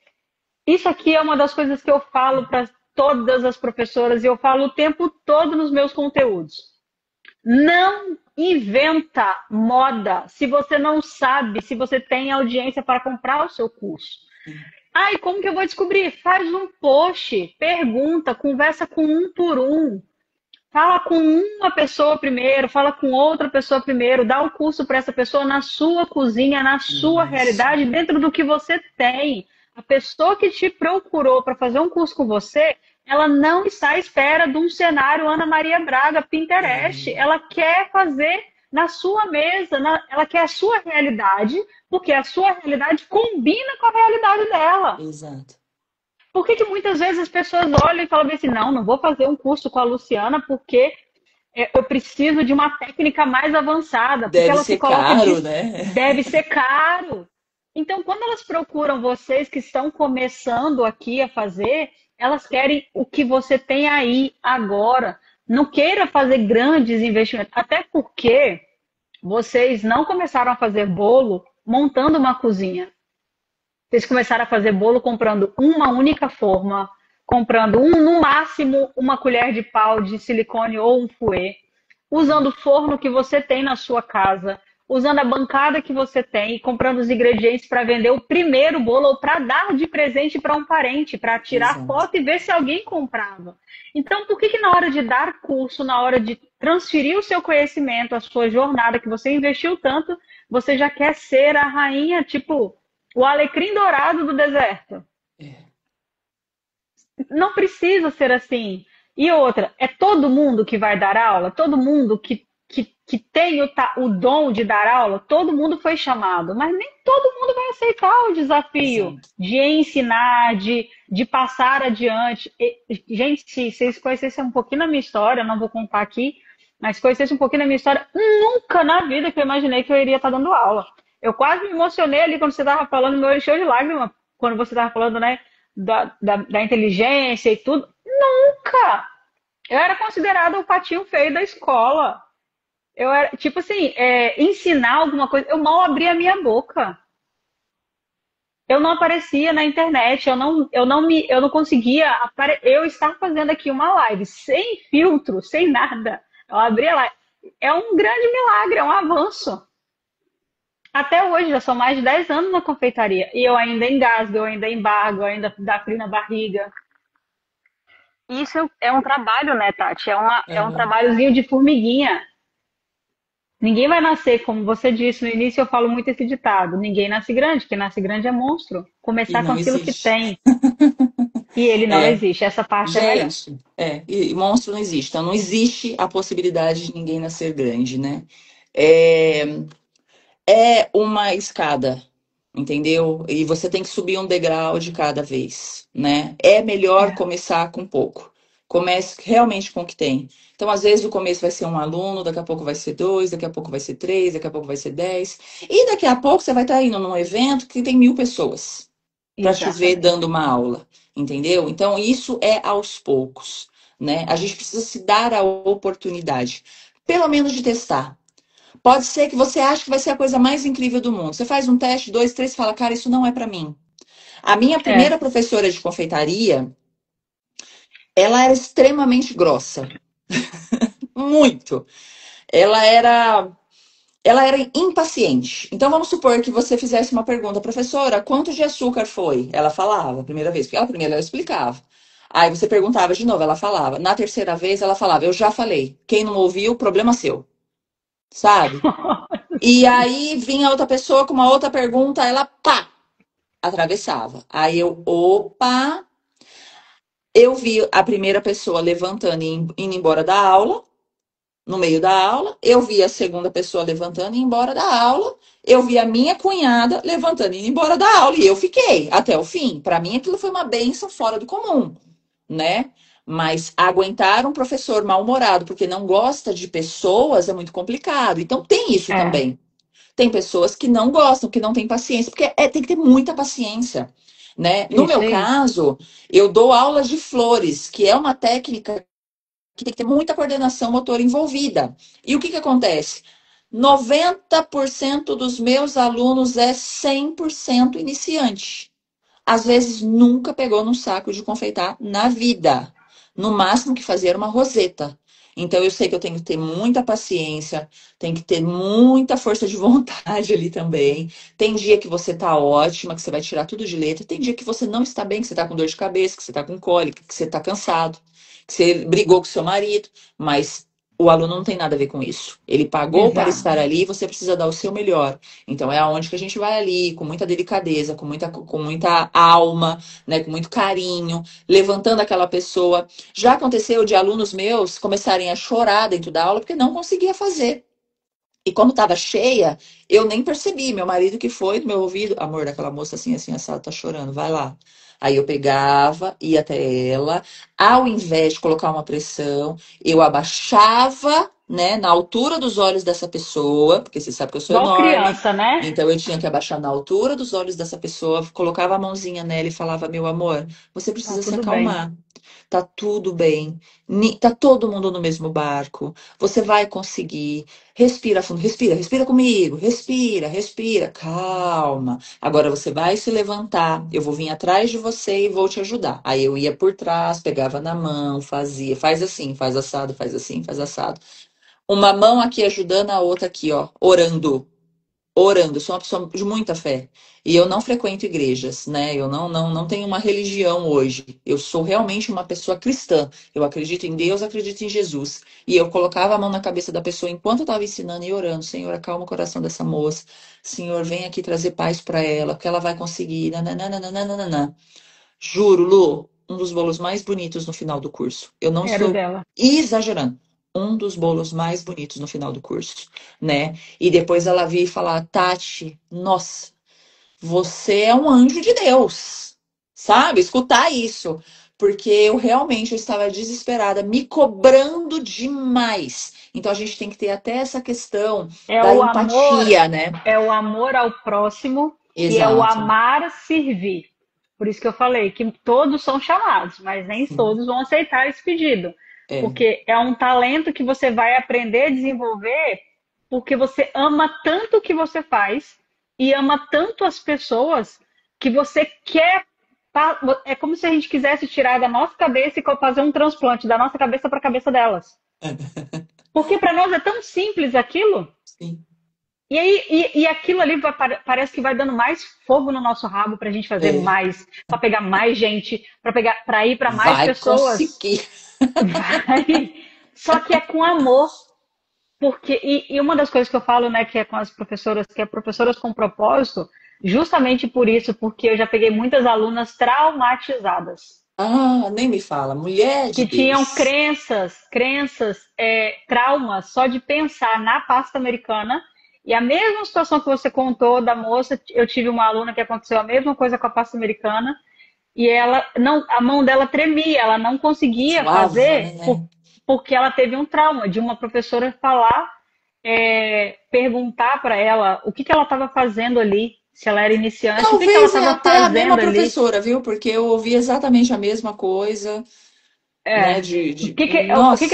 Isso aqui é uma das coisas que eu falo para todas as professoras e eu falo o tempo todo nos meus conteúdos. Não inventa moda se você não sabe se você tem audiência para comprar o seu curso. E como que eu vou descobrir? Faz um post, pergunta, conversa com um por um. Fala com uma pessoa primeiro, fala com outra pessoa primeiro, dá o curso para essa pessoa na sua cozinha, na sua Isso. realidade, dentro do que você tem. A pessoa que te procurou para fazer um curso com você, ela não está à espera de um cenário Ana Maria Braga, Pinterest. É, Ela quer fazer na sua mesa, ela quer a sua realidade, porque a sua realidade combina com a realidade dela. exato. Por que muitas vezes as pessoas olham e falam assim, não vou fazer um curso com a Luciana porque eu preciso de uma técnica mais avançada, porque Deve ela se ser coloca caro, disso, né? deve ser caro. Então, quando elas procuram vocês que estão começando aqui a fazer, elas querem o que você tem aí agora. Não queira fazer grandes investimentos, até porque vocês não começaram a fazer bolo montando uma cozinha. Vocês começaram a fazer bolo comprando uma única forma, comprando no máximo uma colher de pau de silicone ou um fouet, usando o forno que você tem na sua casa, usando a bancada que você tem, comprando os ingredientes para vender o primeiro bolo ou para dar de presente para um parente, para tirar Exato. foto e ver se alguém comprava. Então, por que na hora de dar curso, na hora de transferir o seu conhecimento, a sua jornada que você investiu tanto, você já quer ser a rainha, tipo, o alecrim dourado do deserto? É. Não precisa ser assim. E outra, é todo mundo que vai dar aula? Todo mundo que tem o dom de dar aula? Todo mundo foi chamado, mas nem todo mundo vai aceitar o desafio Exato. de ensinar, de passar adiante. Gente, se vocês conhecessem um pouquinho da minha história, não vou contar aqui, mas se conhecessem um pouquinho da minha história, nunca na vida que eu imaginei que eu iria estar dando aula. Eu quase me emocionei ali quando você estava falando, meu olho encheu de lágrimas, quando você estava falando, né, da inteligência e tudo. Nunca! Eu era considerada o patinho feio da escola. Eu era, tipo assim, ensinar alguma coisa, eu mal abria a minha boca. eu não aparecia na internet, eu não conseguia eu estar fazendo aqui uma live sem filtro, sem nada. Eu abri a live. É um grande milagre, é um avanço. Até hoje, já são mais de 10 anos na confeitaria. E eu ainda engasgo, eu ainda embargo, eu ainda dá frio na barriga. Isso é um trabalho, né, Tati? É um Aham. trabalhozinho de formiguinha. Ninguém vai nascer, como você disse no início, eu falo muito esse ditado: ninguém nasce grande, quem nasce grande é monstro. E Começar com não aquilo que existe. tem. E ele não É, existe, essa parte é melhor. gente, e monstro não existe. Então, não existe a possibilidade de ninguém nascer grande, né? É, é uma escada, entendeu? E você tem que subir um degrau de cada vez, né? É melhor É, começar com pouco. Comece realmente com o que tem. Então, às vezes, o começo vai ser um aluno, daqui a pouco vai ser dois, daqui a pouco vai ser três, daqui a pouco vai ser 10. E daqui a pouco você vai estar indo num evento que tem 1.000 pessoas para te ver dando exatamente. uma aula, entendeu? Então, isso é aos poucos, né? A gente precisa se dar a oportunidade, pelo menos de testar. Pode ser que você ache que vai ser a coisa mais incrível do mundo. Você faz um teste, dois, três, e fala, cara, isso não é para mim. A minha É. primeira professora de confeitaria, ela era extremamente grossa, muito. Ela era, ela era impaciente. Então vamos supor que você fizesse uma pergunta, professora, quanto de açúcar foi? Ela falava, a primeira vez, porque ela primeiro ela explicava. Aí você perguntava de novo, ela falava. Na terceira vez ela falava, eu já falei. Quem não ouviu, problema seu, sabe? E aí vinha outra pessoa com uma outra pergunta, ela pá, atravessava. Aí eu, opa, eu vi a primeira pessoa levantando e indo embora da aula, no meio da aula, eu vi a segunda pessoa levantando e indo embora da aula, eu vi a minha cunhada levantando e indo embora da aula, e eu fiquei até o fim. Para mim, aquilo foi uma bênção fora do comum, né? Mas aguentar um professor mal-humorado porque não gosta de pessoas é muito complicado. Então tem isso É, também. Tem pessoas que não gostam, que não têm paciência, porque tem que ter muita paciência, né? No isso meu aí. caso, eu dou aulas de flores, que é uma técnica que tem que ter muita coordenação motora envolvida. E o que que acontece? 90% dos meus alunos é 100% iniciante. Às vezes nunca pegou num saco de confeitar na vida. No máximo que fazer era uma roseta. Então eu sei que eu tenho que ter muita paciência, tem que ter muita força de vontade ali também. Tem dia que você tá ótima, que você vai tirar tudo de letra. Tem dia que você não está bem, que você tá com dor de cabeça, que você tá com cólica, que você tá cansado, que você brigou com seu marido, mas o aluno não tem nada a ver com isso. Ele pagou para Exato. estar ali e você precisa dar o seu melhor. Então é aonde que a gente vai ali, com muita delicadeza, com muita alma, né, com muito carinho, levantando aquela pessoa. Já aconteceu de alunos meus começarem a chorar dentro da aula porque não conseguia fazer. E como estava cheia, eu nem percebi. Meu marido que foi do meu ouvido, amor, daquela moça assim, assim, assado, tá chorando, vai lá. Aí eu pegava, ia até ela, ao invés de colocar uma pressão, eu abaixava, né, na altura dos olhos dessa pessoa, porque você sabe que eu sou Igual enorme, criança, né? então eu tinha que abaixar na altura dos olhos dessa pessoa, colocava a mãozinha nela e falava, meu amor, você Tá precisa se tudo bem. acalmar. Tá tudo bem. Tá todo mundo no mesmo barco. Você vai conseguir. Respira fundo, respira, respira comigo, respira, respira, calma. Agora você vai se levantar, eu vou vir atrás de você e vou te ajudar. Aí eu ia por trás, pegava na mão, fazia, faz assim, faz assado, faz assim, faz assado. Uma mão aqui ajudando, a outra aqui, ó, orando. Orando, eu sou uma pessoa de muita fé. E eu não frequento igrejas, né? Eu não tenho uma religião hoje. Eu sou realmente uma pessoa cristã. Eu acredito em Deus, acredito em Jesus. E eu colocava a mão na cabeça da pessoa enquanto eu estava ensinando e orando. Senhor, acalma o coração dessa moça. Senhor, vem aqui trazer paz para ela, porque ela vai conseguir. Nananana. Juro, Lu, um dos bolos mais bonitos no final do curso. Eu não Era o estou dela. exagerando. Um dos bolos mais bonitos no final do curso, né? E depois ela vir e falar, Tati, nossa, você é um anjo de Deus, sabe? Escutar isso, porque eu realmente eu estava desesperada, me cobrando demais. Então a gente tem que ter até essa questão É da o amor, empatia, né? é o amor ao próximo e é o Exato. amar servir. Por isso que eu falei que todos são chamados, mas nem Sim. todos vão aceitar esse pedido. É, Porque é um talento que você vai aprender a desenvolver porque você ama tanto o que você faz e ama tanto as pessoas que você quer. É como se a gente quisesse tirar da nossa cabeça e fazer um transplante da nossa cabeça para a cabeça delas. Porque para nós é tão simples aquilo. Sim. E aí, aquilo ali parece que vai dando mais fogo no nosso rabo para a gente fazer É, mais, para pegar mais gente, para ir para mais vai pessoas. conseguir. Vai. Só que é com amor. Porque, uma das coisas que eu falo, né, que é com as professoras, que é professoras com propósito, justamente por isso, porque eu já peguei muitas alunas traumatizadas, Ah, nem me fala, mulher de que tinham Deus. traumas só de pensar na pasta americana. E a mesma situação que você contou da moça, eu tive uma aluna que aconteceu a mesma coisa com a pasta americana, e ela não, a mão dela tremia, ela não conseguia Suava, fazer né? porque ela teve um trauma de uma professora falar, perguntar para ela o que ela estava fazendo ali, se ela era iniciante, o que ela Talvez é estava até a mesma fazendo ali. professora, viu? Porque eu ouvi exatamente a mesma coisa, né? O que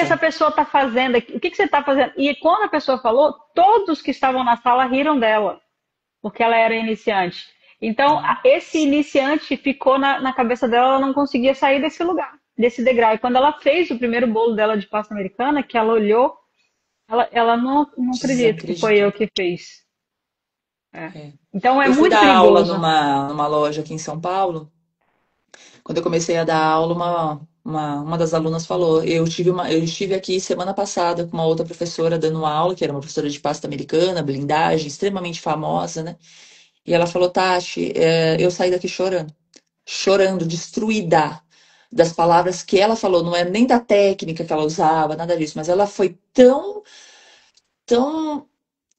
essa Nossa. pessoa está fazendo? O que você está fazendo? E quando a pessoa falou, todos que estavam na sala riram dela, porque ela era iniciante. Então, esse iniciante ficou na cabeça dela, ela não conseguia sair desse lugar, desse degrau. E quando ela fez o primeiro bolo dela de pasta americana, que ela olhou, ela não acredita que foi eu Desacreditou. que fiz. É. É. Então é Eu fui muito dar aula perigoso. numa loja aqui em São Paulo. Quando eu comecei a dar aula, uma das alunas falou: eu estive aqui semana passada com uma outra professora dando aula, que era uma professora de pasta americana, blindagem, extremamente famosa, né? E ela falou: Tati, eu saí daqui chorando, chorando, destruída das palavras que ela falou. Não é nem da técnica que ela usava, nada disso, mas ela foi tão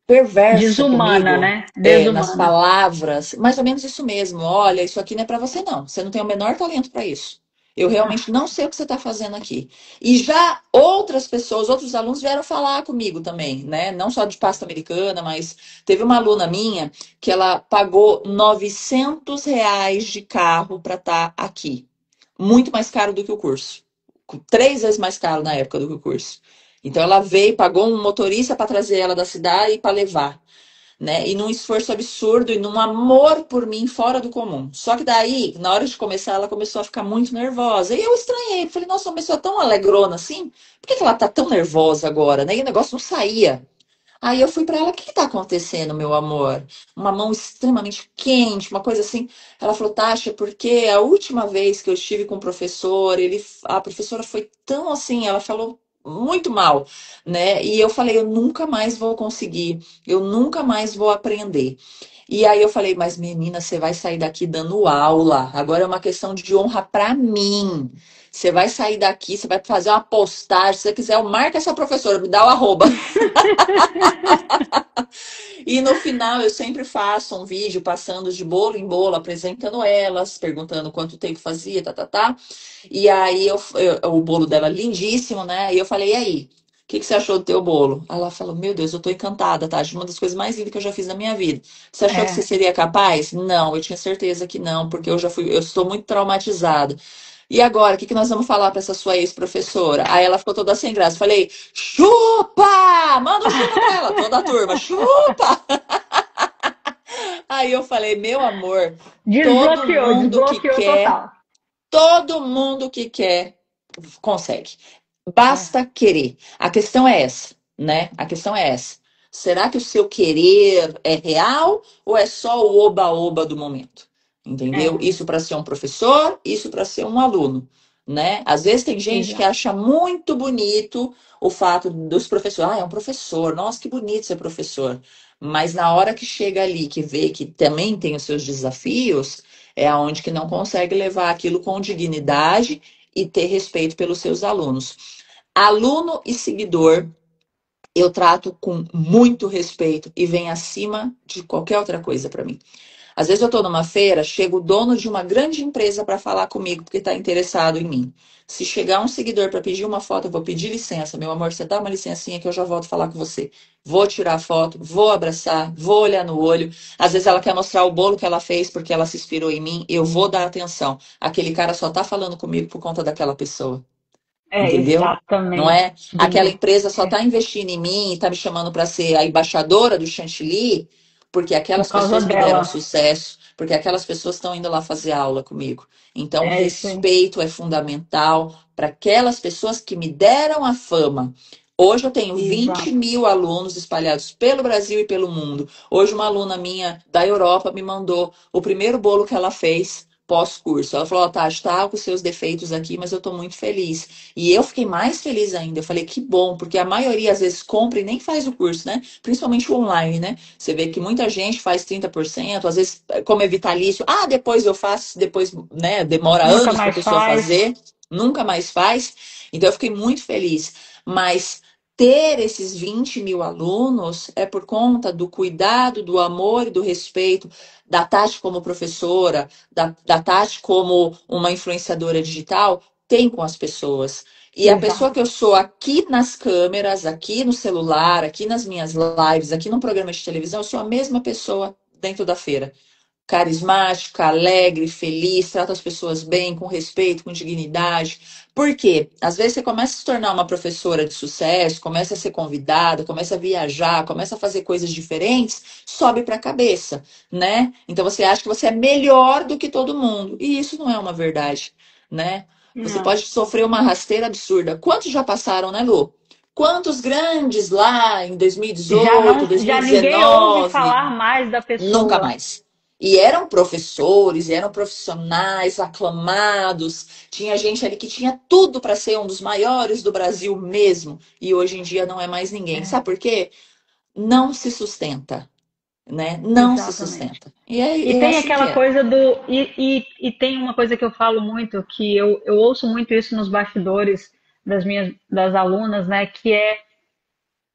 perversa Desumana, comigo, né? nas Desumana. palavras, mais ou menos isso mesmo. Olha, isso aqui não é para você, não. Você não tem o menor talento para isso. Eu realmente não sei o que você está fazendo aqui. E já outras pessoas, outros alunos vieram falar comigo também, né? Não só de pasta americana, mas teve uma aluna minha que ela pagou R$ 900 de carro para estar aqui. Muito mais caro do que o curso. 3 vezes mais caro na época do que o curso. Então ela veio, pagou um motorista para trazer ela da cidade e para levar, né? E num esforço absurdo e num amor por mim fora do comum. Só que daí, na hora de começar, ela começou a ficar muito nervosa. E eu estranhei, falei, nossa, uma pessoa tão alegrona assim, por que ela tá tão nervosa agora, né? E o negócio não saía. Aí eu fui para ela, o que está acontecendo, meu amor? Uma mão extremamente quente, uma coisa assim. Ela falou, Tasha, porque a última vez que eu estive com o professor, a professora foi tão assim, ela falou muito mal, né? E eu falei, eu nunca mais vou conseguir, eu nunca mais vou aprender. E aí eu falei, mas menina, você vai sair daqui dando aula. Agora é uma questão de honra para mim. Você vai sair daqui, você vai fazer uma postagem, se você quiser, eu marco essa professora, me dá o arroba. E no final eu sempre faço um vídeo passando de bolo em bolo, apresentando elas, perguntando quanto tempo fazia, tá, tá, tá. E aí o bolo dela é lindíssimo, né? E eu falei, e aí? O que você achou do teu bolo? Ela falou, meu Deus, eu tô encantada, tá? Uma das coisas mais lindas que eu já fiz na minha vida. Você achou que você É, seria capaz? Não, eu tinha certeza que não, porque eu estou muito traumatizada. E agora, o que nós vamos falar para essa sua ex-professora? Aí ela ficou toda sem graça. Falei, chupa! Manda um chupa para ela, toda a turma, chupa! Aí eu falei, meu amor, todo mundo que desbloqueou quer, total. todo mundo que quer, consegue. É, Basta querer. A questão é essa, né? A questão é essa. Será que o seu querer é real ou é só o oba-oba do momento? Entendeu? é, Isso para ser um professor, isso para ser um aluno, né? Às vezes tem gente que exato. acha muito bonito o fato dos professores, é um professor, nossa, que bonito ser professor. Mas na hora que chega ali, que vê que também tem os seus desafios, é aonde que não consegue levar aquilo com dignidade e ter respeito pelos seus alunos. Aluno e seguidor, eu trato com muito respeito e vem acima de qualquer outra coisa para mim. Às vezes eu estou numa feira, chega o dono de uma grande empresa para falar comigo porque está interessado em mim. Se chegar um seguidor para pedir uma foto, eu vou pedir licença, meu amor, você dá uma licencinha que eu já volto falar com você. Vou tirar a foto, vou abraçar, vou olhar no olho. Às vezes ela quer mostrar o bolo que ela fez porque ela se inspirou em mim, eu vou dar atenção. Aquele cara só está falando comigo por conta daquela pessoa. Entendeu? Não é? Exatamente. Aquela Bingo. empresa só É, está investindo em mim e está me chamando para ser a embaixadora do chantilly, porque aquelas por causa pessoas me deram dela. sucesso, porque aquelas pessoas estão indo lá fazer aula comigo. Então, o É isso aí. respeito é fundamental para aquelas pessoas que me deram a fama. Hoje eu tenho 20 Exato. mil alunos espalhados pelo Brasil e pelo mundo. Hoje uma aluna minha da Europa me mandou o primeiro bolo que ela fez pós-curso. Ela falou, ó, Tati, tá com seus defeitos aqui, mas eu tô muito feliz. E eu fiquei mais feliz ainda. Eu falei, que bom, porque a maioria às vezes compra e nem faz o curso, né? Principalmente o online, né? Você vê que muita gente faz 30%, às vezes, como é vitalício, ah, depois eu faço, depois, né, demora Nunca anos para a mais pessoa faz. fazer, nunca mais faz. Então eu fiquei muito feliz. Mas ter esses 20 mil alunos é por conta do cuidado, do amor e do respeito da Tati como professora, da Tati como uma influenciadora digital, tem com as pessoas. E a pessoa Exato. que eu sou aqui nas câmeras, aqui no celular, aqui nas minhas lives, aqui no programa de televisão, eu sou a mesma pessoa dentro da feira. Carismática, alegre, feliz, trata as pessoas bem, com respeito, com dignidade. Por quê? Às vezes você começa a se tornar uma professora de sucesso, começa a ser convidada, começa a viajar, começa a fazer coisas diferentes, sobe para a cabeça, né? Então você acha que você é melhor do que todo mundo. E isso não é uma verdade, né? Você Não. pode sofrer uma rasteira absurda. Quantos já passaram, né, Lu? Quantos grandes lá em Já não, 2018, já ninguém ouve 2019, falar mais da nunca pessoa. mais. E eram professores, eram profissionais aclamados. Tinha gente ali que tinha tudo para ser um dos maiores do Brasil mesmo. E hoje em dia não é mais ninguém. É, Sabe por quê? Não se sustenta, né? Não se exatamente. sustenta. E é, E é tem assim que aquela é. coisa do. E tem uma coisa que eu falo muito, que eu ouço muito isso nos bastidores das alunas, né? Que é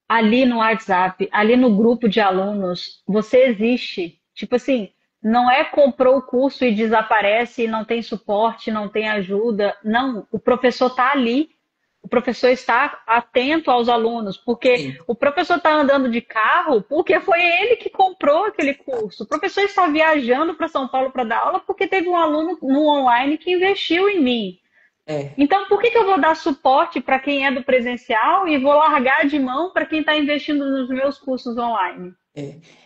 ali no WhatsApp, ali no grupo de alunos, você existe. Tipo assim, não é comprou o curso e desaparece, e não tem suporte, não tem ajuda. Não, o professor está ali. O professor está atento aos alunos, porque Sim, o professor está andando de carro porque foi ele que comprou aquele curso. O professor está viajando para São Paulo para dar aula porque teve um aluno no online que investiu em mim. é. Então, por que eu vou dar suporte para quem é do presencial e vou largar de mão para quem está investindo nos meus cursos online?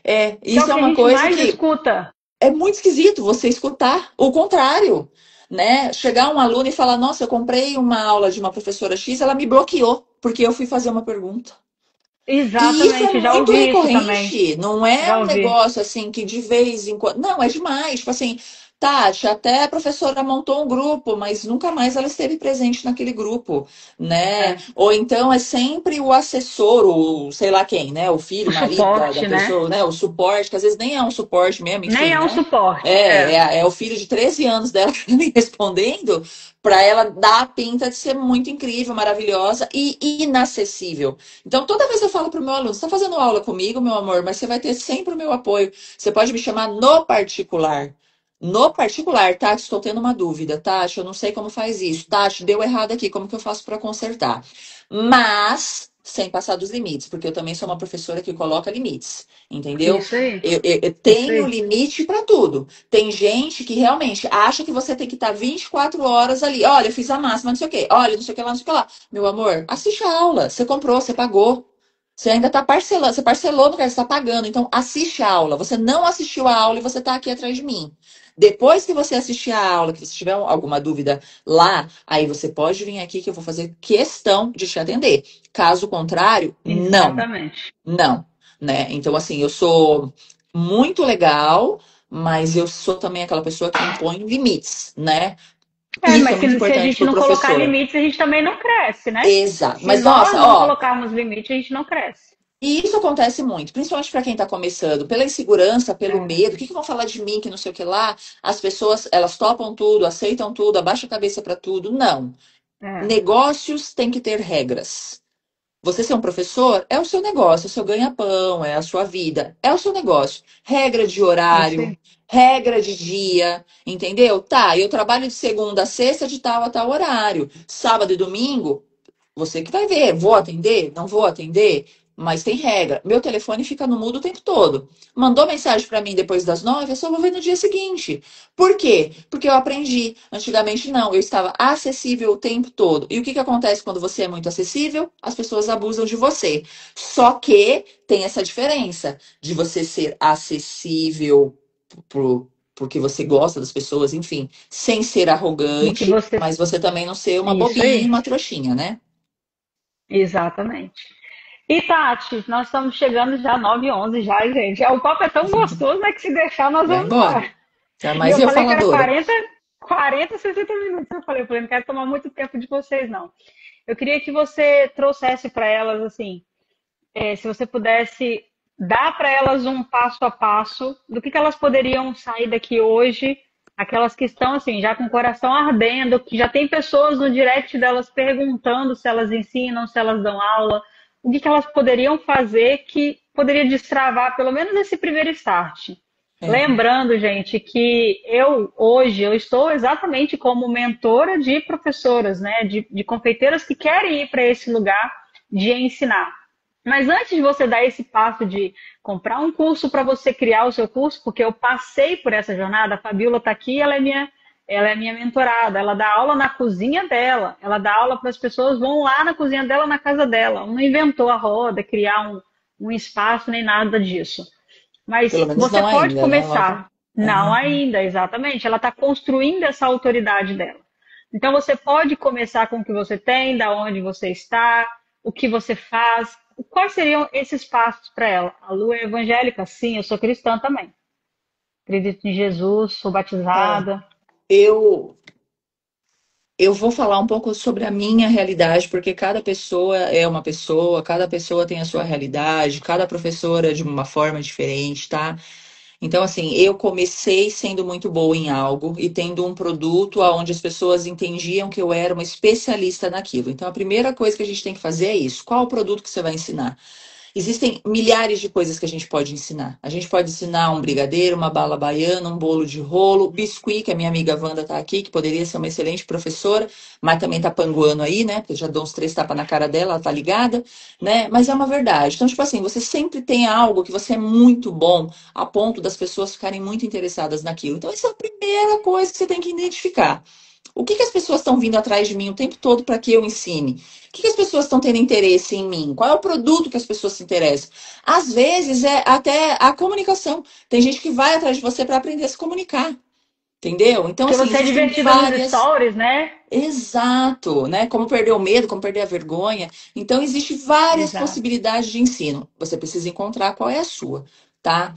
É, Que é o isso é que a uma gente coisa mais que escuta. é muito esquisito você escutar o contrário, né? Chegar um aluno e falar: Nossa, eu comprei uma aula de uma professora X, ela me bloqueou porque eu fui fazer uma pergunta. E isso é Exatamente, já muito ouvi isso também. recorrente, não é Já um ouvi. negócio assim que de vez em quando. Não, é demais. Tipo assim, Tati, até a professora montou um grupo, mas nunca mais ela esteve presente naquele grupo, né? É. Ou então é sempre o assessor, o sei lá quem, né? O filho, O o marido da suporte, né? pessoa, né? O suporte, que às vezes nem é um suporte mesmo, Nem enfim, é um né? suporte. É, É. é o filho de 13 anos dela que tá me respondendo para ela dar a pinta de ser muito incrível, maravilhosa e inacessível. Então, toda vez eu falo para o meu aluno, você está fazendo aula comigo, meu amor, mas você vai ter sempre o meu apoio. Você pode me chamar no particular. No particular, Tati, estou tendo uma dúvida. Tati, eu não sei como faz isso. Tati, deu errado aqui, como que eu faço para consertar? Mas, sem passar dos limites, porque eu também sou uma professora que coloca limites, entendeu? Isso aí. Eu Isso tenho aí. limite para tudo. Tem gente que realmente acha que você tem que estar 24 horas ali. Olha, eu fiz a máxima, não sei o quê. Olha, não sei o que lá, não sei o que lá. Meu amor, assiste a aula. Você comprou, você pagou. Você ainda está parcelando, você parcelou no que você está pagando. Então, assiste a aula. Você não assistiu a aula e você está aqui atrás de mim. Depois que você assistir a aula, que você tiver alguma dúvida lá, aí você pode vir aqui que eu vou fazer questão de te atender. Caso contrário, não, Exatamente. não, né? Então, assim, eu sou muito legal, mas eu sou também aquela pessoa que impõe limites, né? É, Isso é mas muito se a importante gente para o não colocar professor. limites, a gente também não cresce, né? Exato. Se Mas, nós nossa, não ó, colocarmos limites, a gente não cresce. e isso acontece muito, principalmente para quem está começando, pela insegurança, pelo É, medo. O que, que vão falar de mim, que não sei o que lá? As pessoas, elas topam tudo, aceitam tudo, abaixam a cabeça para tudo. Não. é. Negócios têm que ter regras. Você ser um professor é o seu negócio, é o seu ganha-pão, é a sua vida, é o seu negócio. Regra de Isso horário, aí. regra de dia, entendeu? Tá, eu trabalho de segunda a sexta de tal a tal horário. Sábado e domingo, você que vai ver, vou atender? Não vou atender? Mas tem regra. Meu telefone fica no mudo o tempo todo. Mandou mensagem para mim depois das 9, eu só vou ver no dia seguinte. Por quê? Porque eu aprendi. Antigamente não, eu estava acessível o tempo todo. E o que que acontece quando você é muito acessível? As pessoas abusam de você. Só que tem essa diferença de você ser acessível porque você gosta das pessoas, enfim, sem ser Do que arrogante, você. mas você também não ser uma Isso bobinha, aí. uma trouxinha, né? Exatamente. E Tati, nós estamos chegando já 9h11 já, gente. O papo é tão gostoso, né, que se deixar nós Vai vamos embora. embora. Tá, E mas eu eu falei que era faladora. 40, 60 minutos. Eu falei, não quero tomar muito tempo de vocês, não. Eu queria que você trouxesse para elas, assim, se você pudesse dar para elas um passo a passo do que elas poderiam sair daqui hoje, aquelas que estão, assim, já com o coração ardendo, que já tem pessoas no direct delas perguntando se elas ensinam, se elas dão aula, o que elas poderiam fazer que poderia destravar pelo menos esse primeiro start. É. Lembrando, gente, que hoje eu estou exatamente como mentora de professoras, né, de confeiteiras que querem ir para esse lugar de ensinar. Mas antes de você dar esse passo de comprar um curso para você criar o seu curso, porque eu passei por essa jornada, a Fabiola está aqui, ela é minha mentorada, ela dá aula na cozinha dela, ela dá aula para as pessoas, vão lá na cozinha dela, na casa dela. Ela não inventou a roda, criar um espaço, nem nada disso. Pelo Mas menos você não pode ainda, né? Logo. começar. Não Aham. ainda, exatamente. Ela está construindo essa autoridade dela. Então você pode começar com o que você tem, da onde você está, o que você faz. Quais seriam esses passos para ela? A Lu é evangélica? Sim, eu sou cristã também. Acredito em Jesus, sou É. batizada. Eu, eu vou falar um pouco sobre a minha realidade, porque cada pessoa é uma pessoa, cada pessoa tem a sua realidade, cada professora é de uma forma diferente, tá? Então, assim, eu comecei sendo muito boa em algo e tendo um produto onde as pessoas entendiam que eu era uma especialista naquilo. Então, a primeira coisa que a gente tem que fazer é isso. Qual o produto que você vai ensinar? Existem milhares de coisas que a gente pode ensinar. A gente pode ensinar um brigadeiro, uma bala baiana, um bolo de rolo, biscuit, que a minha amiga Wanda tá aqui, que poderia ser uma excelente professora, mas também tá panguando aí, né? Porque eu já dou uns 3 tapas na cara dela, ela tá ligada, né? Mas é uma verdade. Então, tipo assim, você sempre tem algo que você é muito bom, a ponto das pessoas ficarem muito interessadas naquilo. Então, essa é a primeira coisa que você tem que identificar. O que que as pessoas estão vindo atrás de mim o tempo todo para que eu ensine? O que que as pessoas estão tendo interesse em mim? Qual é o produto que as pessoas se interessam? Às vezes é até a comunicação. Tem gente que vai atrás de você para aprender a se comunicar. Entendeu? Então, Porque assim, você é existem divertida nos várias. stories, né? Exato, né? Como perder o medo, como perder a vergonha. Então, existem várias Exato. possibilidades de ensino. Você precisa encontrar qual é a sua, tá?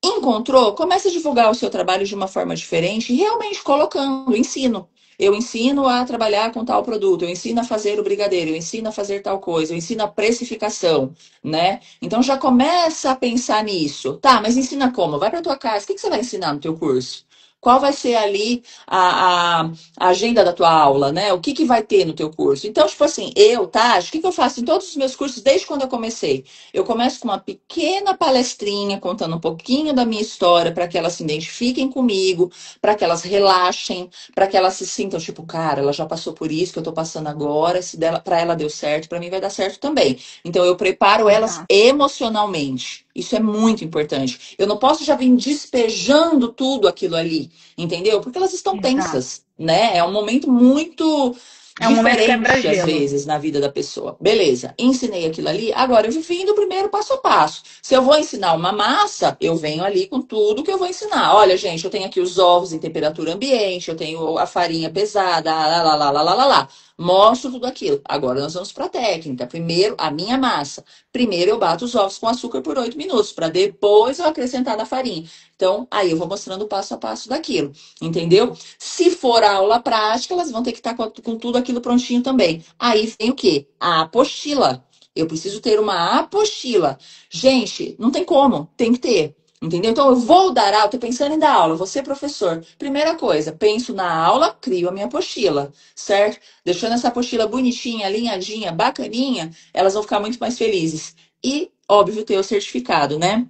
Encontrou? Comece a divulgar o seu trabalho de uma forma diferente, realmente colocando ensino. Eu ensino a trabalhar com tal produto, eu ensino a fazer o brigadeiro, eu ensino a fazer tal coisa, eu ensino a precificação, né? Então já começa a pensar nisso. Tá, mas ensina como? Vai para tua casa, o que que você vai ensinar no teu curso? Qual vai ser ali a agenda da tua aula, né? O que que vai ter no teu curso? Então, tipo assim, Tati, o que que eu faço em todos os meus cursos desde quando eu comecei? Eu começo com uma pequena palestrinha contando um pouquinho da minha história para que elas se identifiquem comigo, para que elas relaxem, para que elas se sintam tipo, cara, ela já passou por isso que eu tô passando agora, se dela, para ela deu certo, para mim vai dar certo também. Então eu preparo elas Exato. emocionalmente. Isso é muito importante. Eu não posso já vir despejando tudo aquilo ali, entendeu? Porque elas estão Exato. tensas, né? É um momento muito É um momento diferente, às quebra-gelo. vezes, na vida da pessoa. Beleza, ensinei aquilo ali, agora eu vim do primeiro passo a passo. Se eu vou ensinar uma massa, eu venho ali com tudo que eu vou ensinar. Olha, gente, eu tenho aqui os ovos em temperatura ambiente, eu tenho a farinha pesada, lá, lá, lá, lá, lá, lá, lá. Mostro tudo aquilo. Agora nós vamos para a técnica. Primeiro, a minha massa. Primeiro eu bato os ovos com açúcar por 8 minutos, para depois eu acrescentar na farinha. Então, aí eu vou mostrando o passo a passo daquilo, entendeu? Se for a aula prática, elas vão ter que estar com tudo aquilo prontinho também. Aí vem o quê? A apostila. Eu preciso ter uma apostila. Gente, não tem como, tem que ter. Entendeu? Então, eu vou dar aula, tô pensando em dar aula, vou ser professor. Primeira coisa, penso na aula, crio a minha apostila, certo? Deixando essa apostila bonitinha, alinhadinha, bacaninha, elas vão ficar muito mais felizes. E, óbvio, ter o certificado, né?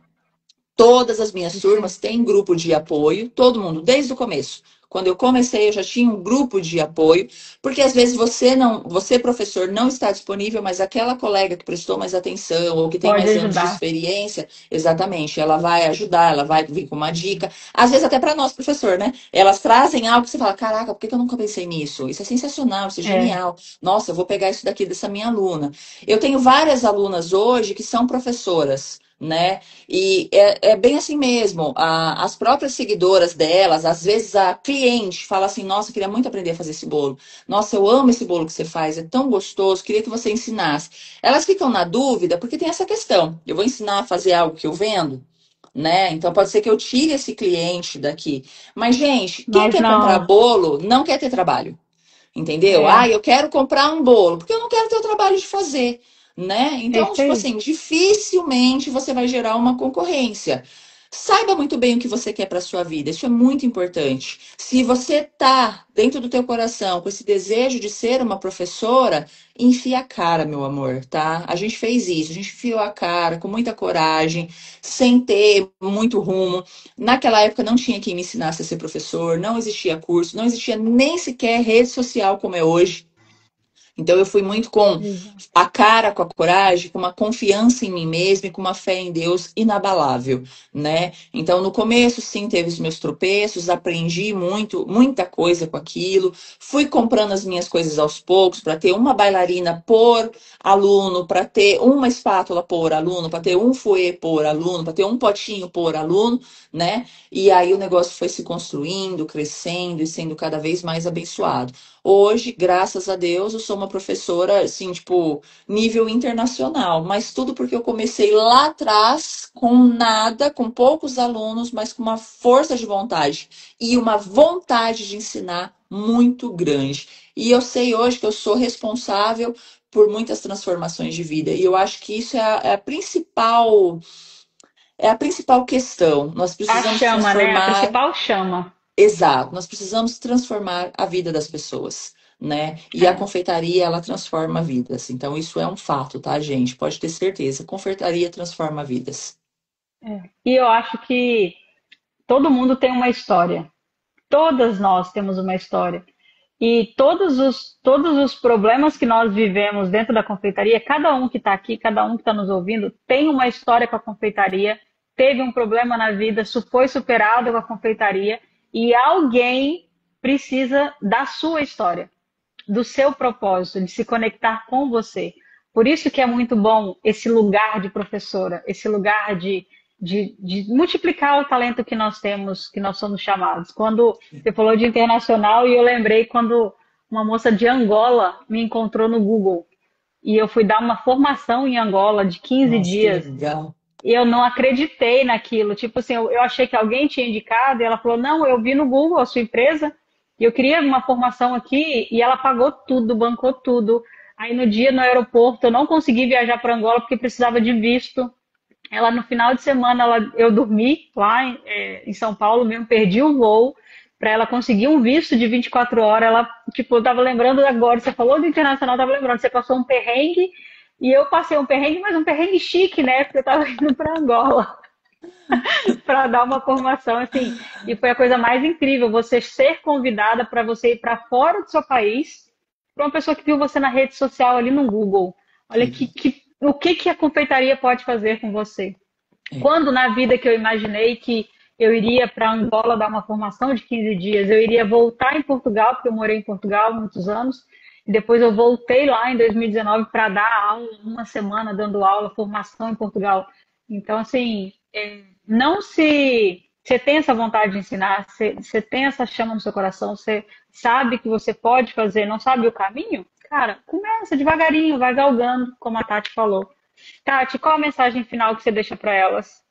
Todas as minhas Isso. turmas têm grupo de apoio, todo mundo, desde o começo. Quando eu comecei, eu já tinha um grupo de apoio, porque às vezes você, professor, não está disponível, mas aquela colega que prestou mais atenção ou que tem Pode mais anos de ajudar. experiência, exatamente, ela vai ajudar, ela vai vir com uma dica. Às vezes até para nós, professor, né? Elas trazem algo que você fala, caraca, por que eu nunca pensei nisso? Isso é sensacional, isso é É. genial. Nossa, eu vou pegar isso daqui dessa minha aluna. Eu tenho várias alunas hoje que são professoras. né? E é bem assim mesmo. As próprias seguidoras delas, às vezes a cliente fala assim: Nossa, eu queria muito aprender a fazer esse bolo. Nossa, eu amo esse bolo que você faz, é tão gostoso, queria que você ensinasse. Elas ficam na dúvida porque tem essa questão: eu vou ensinar a fazer algo que eu vendo? Né? Então pode ser que eu tire esse cliente daqui. Mas, gente, quem Mas quer comprar não, bolo não quer ter trabalho. Entendeu? Ah, é, eu quero comprar um bolo, porque eu não quero ter o trabalho de fazer, né? é Então, isso tipo aí. assim, dificilmente você vai gerar uma concorrência. Saiba muito bem o que você quer para sua vida, isso é muito importante. Se você tá dentro do teu coração com esse desejo de ser uma professora, enfia a cara, meu amor, tá? A gente fez isso, a gente enfiou a cara com muita coragem, sem ter muito rumo. Naquela época não tinha quem me ensinasse a ser professor, não existia curso, não existia nem sequer rede social como é hoje. Então eu fui muito com Exato. a cara, com a coragem, com uma confiança em mim mesma e com uma fé em Deus inabalável, né? Então no começo sim teve os meus tropeços, aprendi muito, muita coisa com aquilo, fui comprando as minhas coisas aos poucos para ter uma bailarina por aluno, para ter uma espátula por aluno, para ter um fouet por aluno, para ter um potinho por aluno, né? E aí o negócio foi se construindo, crescendo e sendo cada vez mais abençoado. Hoje, graças a Deus, eu sou uma professora, assim, tipo, nível internacional, mas tudo porque eu comecei lá atrás com nada, com poucos alunos, mas com uma força de vontade e uma vontade de ensinar muito grande. E eu sei hoje que eu sou responsável por muitas transformações de vida. E eu acho que isso é a principal questão. Nós A precisamos chama, né? A transformar. principal chama. Exato, nós precisamos transformar a vida das pessoas, né? E a É, confeitaria, ela transforma vidas. Então, isso é um fato, tá, gente? Pode ter certeza. Confeitaria transforma vidas. é. E eu acho que todo mundo tem uma história. Todas nós temos uma história. E todos os problemas que nós vivemos dentro da confeitaria, cada um que está aqui, cada um que está nos ouvindo, tem uma história com a confeitaria, teve um problema na vida, foi superado com a confeitaria, e alguém precisa da sua história, do seu propósito, de se conectar com você. Por isso que é muito bom esse lugar de professora, esse lugar de multiplicar o talento que nós temos, que nós somos chamados. Quando você falou de internacional, e eu lembrei quando uma moça de Angola me encontrou no Google. E eu fui dar uma formação em Angola de 15 Nossa, que dias. legal. E eu não acreditei naquilo. Tipo assim, eu achei que alguém tinha indicado, e ela falou: Não, eu vi no Google a sua empresa, e eu queria uma formação aqui, e ela pagou tudo, bancou tudo. Aí no dia no aeroporto, eu não consegui viajar para Angola porque precisava de visto. Ela no final de semana eu dormi lá em São Paulo mesmo, perdi o voo para ela conseguir um visto de 24 horas. Ela, tipo, eu tava lembrando agora, você falou do internacional, eu tava lembrando, você passou um perrengue e eu passei um perrengue, mas um perrengue chique, né? Porque eu tava indo para Angola para dar uma formação assim, e foi a coisa mais incrível, você ser convidada para você ir para fora do seu país, para uma pessoa que viu você na rede social ali no Google. Olha o que a confeitaria pode fazer com você. É. Quando na vida que eu imaginei que eu iria para Angola dar uma formação de 15 dias, eu iria voltar em Portugal, porque eu morei em Portugal há muitos anos, e depois eu voltei lá em 2019 para dar aula, uma semana dando aula, formação em Portugal. Então, assim, não se. Você tem essa vontade de ensinar, você tem essa chama no seu coração, você sabe que você pode fazer, não sabe o caminho? Cara, começa devagarinho, vai galgando, como a Tati falou. Tati, qual a mensagem final que você deixa para elas?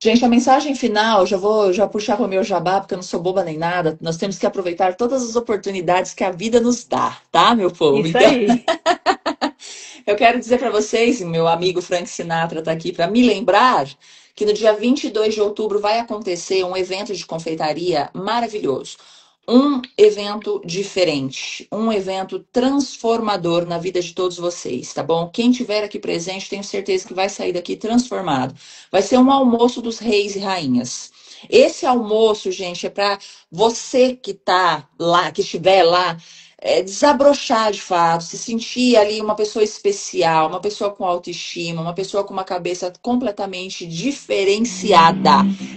Gente, a mensagem final, já vou já puxar para o meu jabá, porque eu não sou boba nem nada. Nós temos que aproveitar todas as oportunidades que a vida nos dá, tá, meu povo? Isso Então, aí. eu quero dizer para vocês, e meu amigo Frank Sinatra está aqui para me lembrar que no dia 22 de outubro vai acontecer um evento de confeitaria maravilhoso. Um evento diferente, um evento transformador na vida de todos vocês, tá bom? Quem tiver aqui presente, tenho certeza que vai sair daqui transformado. Vai ser um almoço dos reis e rainhas. Esse almoço, gente, é para você que tá lá, que estiver lá, desabrochar de fato, se sentir ali uma pessoa especial, uma pessoa com autoestima, uma pessoa com uma cabeça completamente diferenciada.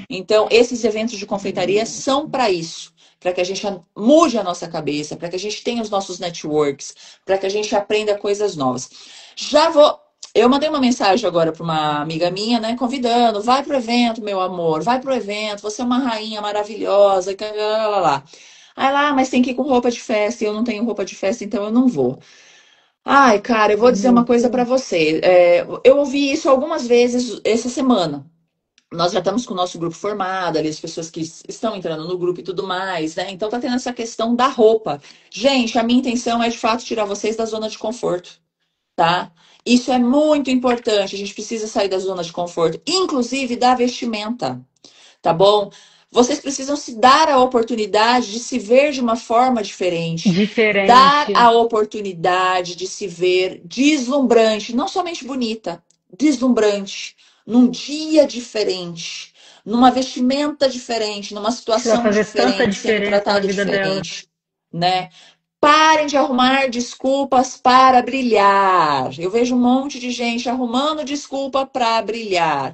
Então, esses eventos de confeitaria são para isso. Para que a gente mude a nossa cabeça, para que a gente tenha os nossos networks, para que a gente aprenda coisas novas. Já vou Eu mandei uma mensagem agora para uma amiga minha, né, convidando, vai pro evento, meu amor, vai pro evento, você é uma rainha maravilhosa, que lá, lá, lá. Aí lá, mas tem que ir com roupa de festa, e eu não tenho roupa de festa, então eu não vou. Ai, cara, eu vou dizer uma Meu coisa para Deus. você. Eu ouvi isso algumas vezes essa semana. Nós já estamos com o nosso grupo formado, ali as pessoas que estão entrando no grupo e tudo mais, né? Então tá tendo essa questão da roupa. Gente, a minha intenção é de fato tirar vocês da zona de conforto, tá? Isso é muito importante. A gente precisa sair da zona de conforto, inclusive da vestimenta, tá bom? Vocês precisam se dar a oportunidade de se ver de uma forma diferente, dar Diferente. a oportunidade de se ver deslumbrante, não somente bonita, deslumbrante, num dia diferente, numa vestimenta diferente, numa Isso vai situação fazer tanta diferente, sendo diferença na tratado vida delas. diferente, né? Parem de arrumar desculpas para brilhar. Eu vejo um monte de gente arrumando desculpa para brilhar.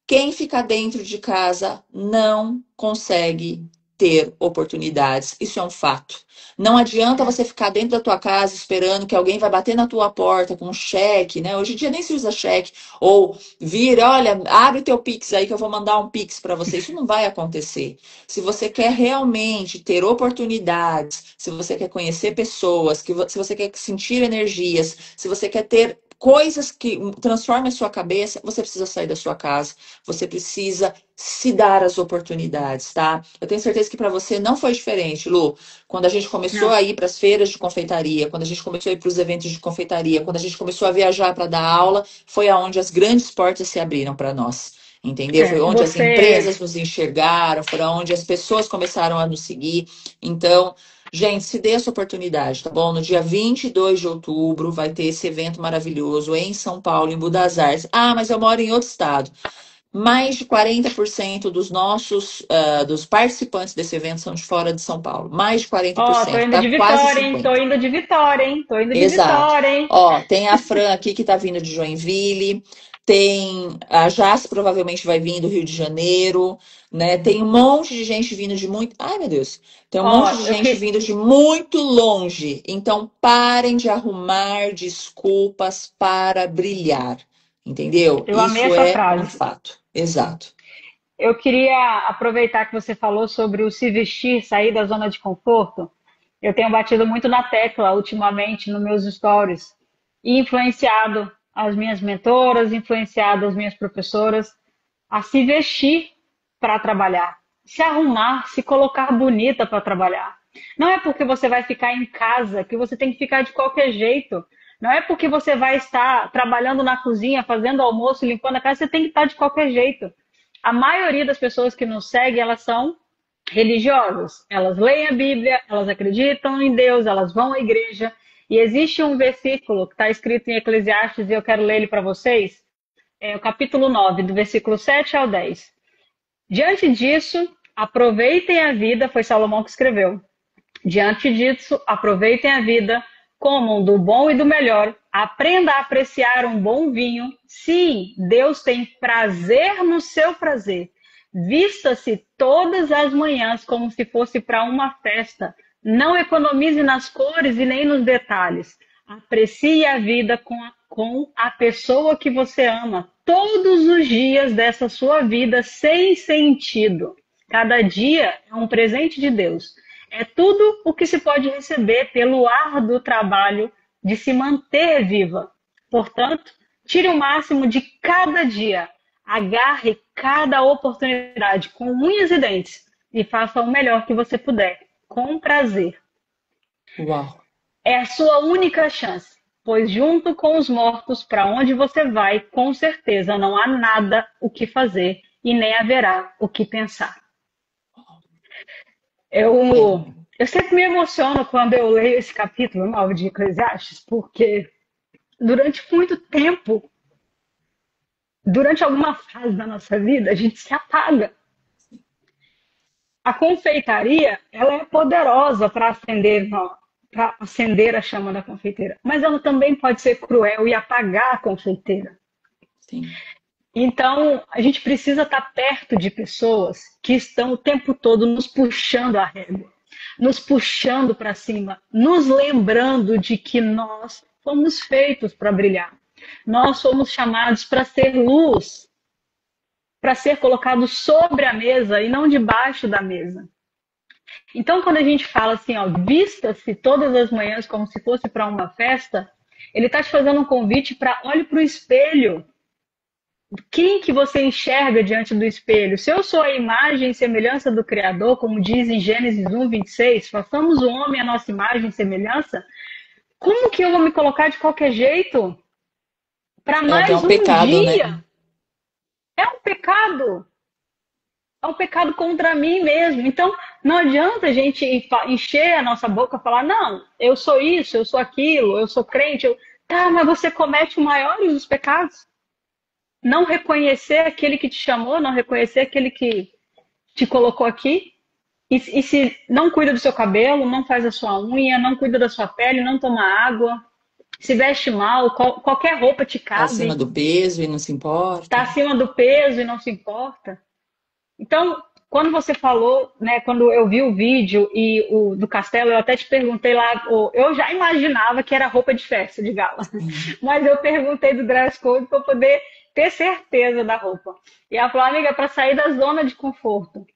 Quem fica dentro de casa não consegue ter oportunidades. Isso é um fato. Não adianta você ficar dentro da tua casa esperando que alguém vai bater na tua porta com um cheque, né? Hoje em dia nem se usa cheque. Ou vir, olha, abre o teu Pix aí que eu vou mandar um Pix para você. Isso não vai acontecer. Se você quer realmente ter oportunidades, se você quer conhecer pessoas, se você quer sentir energias, se você quer ter coisas que transformem a sua cabeça, você precisa sair da sua casa, você precisa se dar as oportunidades, tá? Eu tenho certeza que para você não foi diferente, Lu. Quando a gente começou Não. a ir para as feiras de confeitaria, quando a gente começou a ir para os eventos de confeitaria, quando a gente começou a viajar para dar aula, foi aonde as grandes portas se abriram para nós. Entendeu? Foi onde as Você. empresas nos enxergaram, foi onde as pessoas começaram a nos seguir. Então, gente, se dê essa oportunidade, tá bom? No dia 22 de outubro vai ter esse evento maravilhoso em São Paulo, em Budas Artes. Ah, mas eu moro em outro estado. Mais de 40% dos dos participantes desse evento são de fora de São Paulo. Mais de Ó, tô 40%, indo tá de quase Vitória, hein? Tô 50%. indo de Vitória, hein? Tô indo de Exato. Vitória, hein? Ó, tem a Fran aqui que tá vindo de Joinville, tem a Jace provavelmente vai vir do Rio de Janeiro, né? Tem um monte de gente vindo de muito, ai meu Deus, tem um Ó, monte de eu gente que. vindo de muito longe. Então parem de arrumar desculpas para brilhar, entendeu? Eu amei Isso essa é um frase. fato. Exato. Eu queria aproveitar que você falou sobre o se vestir, sair da zona de conforto. Eu tenho batido muito na tecla ultimamente nos meus stories e influenciado as minhas mentoras, influenciado as minhas professoras a se vestir para trabalhar, se arrumar, se colocar bonita para trabalhar. Não é porque você vai ficar em casa que você tem que ficar de qualquer jeito. Não é porque você vai estar trabalhando na cozinha, fazendo almoço, limpando a casa, você tem que estar de qualquer jeito. A maioria das pessoas que nos seguem, elas são religiosas. Elas leem a Bíblia, elas acreditam em Deus, elas vão à igreja. E existe um versículo que está escrito em Eclesiastes, e eu quero ler ele para vocês. É o capítulo 9, do versículo 7 ao 10. Diante disso, aproveitem a vida, foi Salomão que escreveu. Diante disso, aproveitem a vida, comam do bom e do melhor, aprenda a apreciar um bom vinho. Sim, Deus tem prazer no seu prazer. Vista-se todas as manhãs como se fosse para uma festa. Não economize nas cores e nem nos detalhes. Aprecie a vida com a pessoa que você ama. Todos os dias dessa sua vida sem sentido. Cada dia é um presente de Deus. É tudo o que se pode receber pelo árduo trabalho de se manter viva. Portanto, tire o máximo de cada dia. Agarre cada oportunidade com unhas e dentes e faça o melhor que você puder, com prazer. Uau. É a sua única chance, pois junto com os mortos, para onde você vai, com certeza não há nada o que fazer e nem haverá o que pensar. Eu, É. eu sempre me emociono quando eu leio esse capítulo 9 de Eclesiastes, porque durante muito tempo, durante alguma fase da nossa vida, a gente se apaga. A confeitaria, ela é poderosa para acender a chama da confeiteira, mas ela também pode ser cruel e apagar a confeiteira. Sim. Então, a gente precisa estar perto de pessoas que estão o tempo todo nos puxando a régua, nos puxando para cima, nos lembrando de que nós fomos feitos para brilhar. nós somos chamados para ser luz, para ser colocados sobre a mesa e não debaixo da mesa. Então, quando a gente fala assim, ó, vista-se todas as manhãs como se fosse para uma festa, ele está te fazendo um convite para olhe para o espelho. Quem que você enxerga diante do espelho? Se eu sou a imagem e semelhança do Criador, como diz em Gênesis 1:26, façamos o homem a nossa imagem e semelhança, como que eu vou me colocar de qualquer jeito para É até mais um um pecado, né? dia? É um pecado. É um pecado contra mim mesmo. Então, não adianta a gente encher a nossa boca e falar, não, eu sou isso, eu sou aquilo, eu sou crente. Tá, mas você comete o maior dos pecados. Não reconhecer aquele que te chamou, não reconhecer aquele que te colocou aqui. E se não cuida do seu cabelo, não faz a sua unha, não cuida da sua pele, não toma água, se veste mal, qualquer roupa te Tá acima cabe, do peso e não se tá importa. acima do peso e não se importa. Então, quando você falou, né, quando eu vi o vídeo e o do castelo, eu até te perguntei lá, eu já imaginava que era roupa de festa, de gala, Sim. mas eu perguntei do dress code para poder ter certeza da roupa. E ela falou, amiga, para sair da zona de conforto.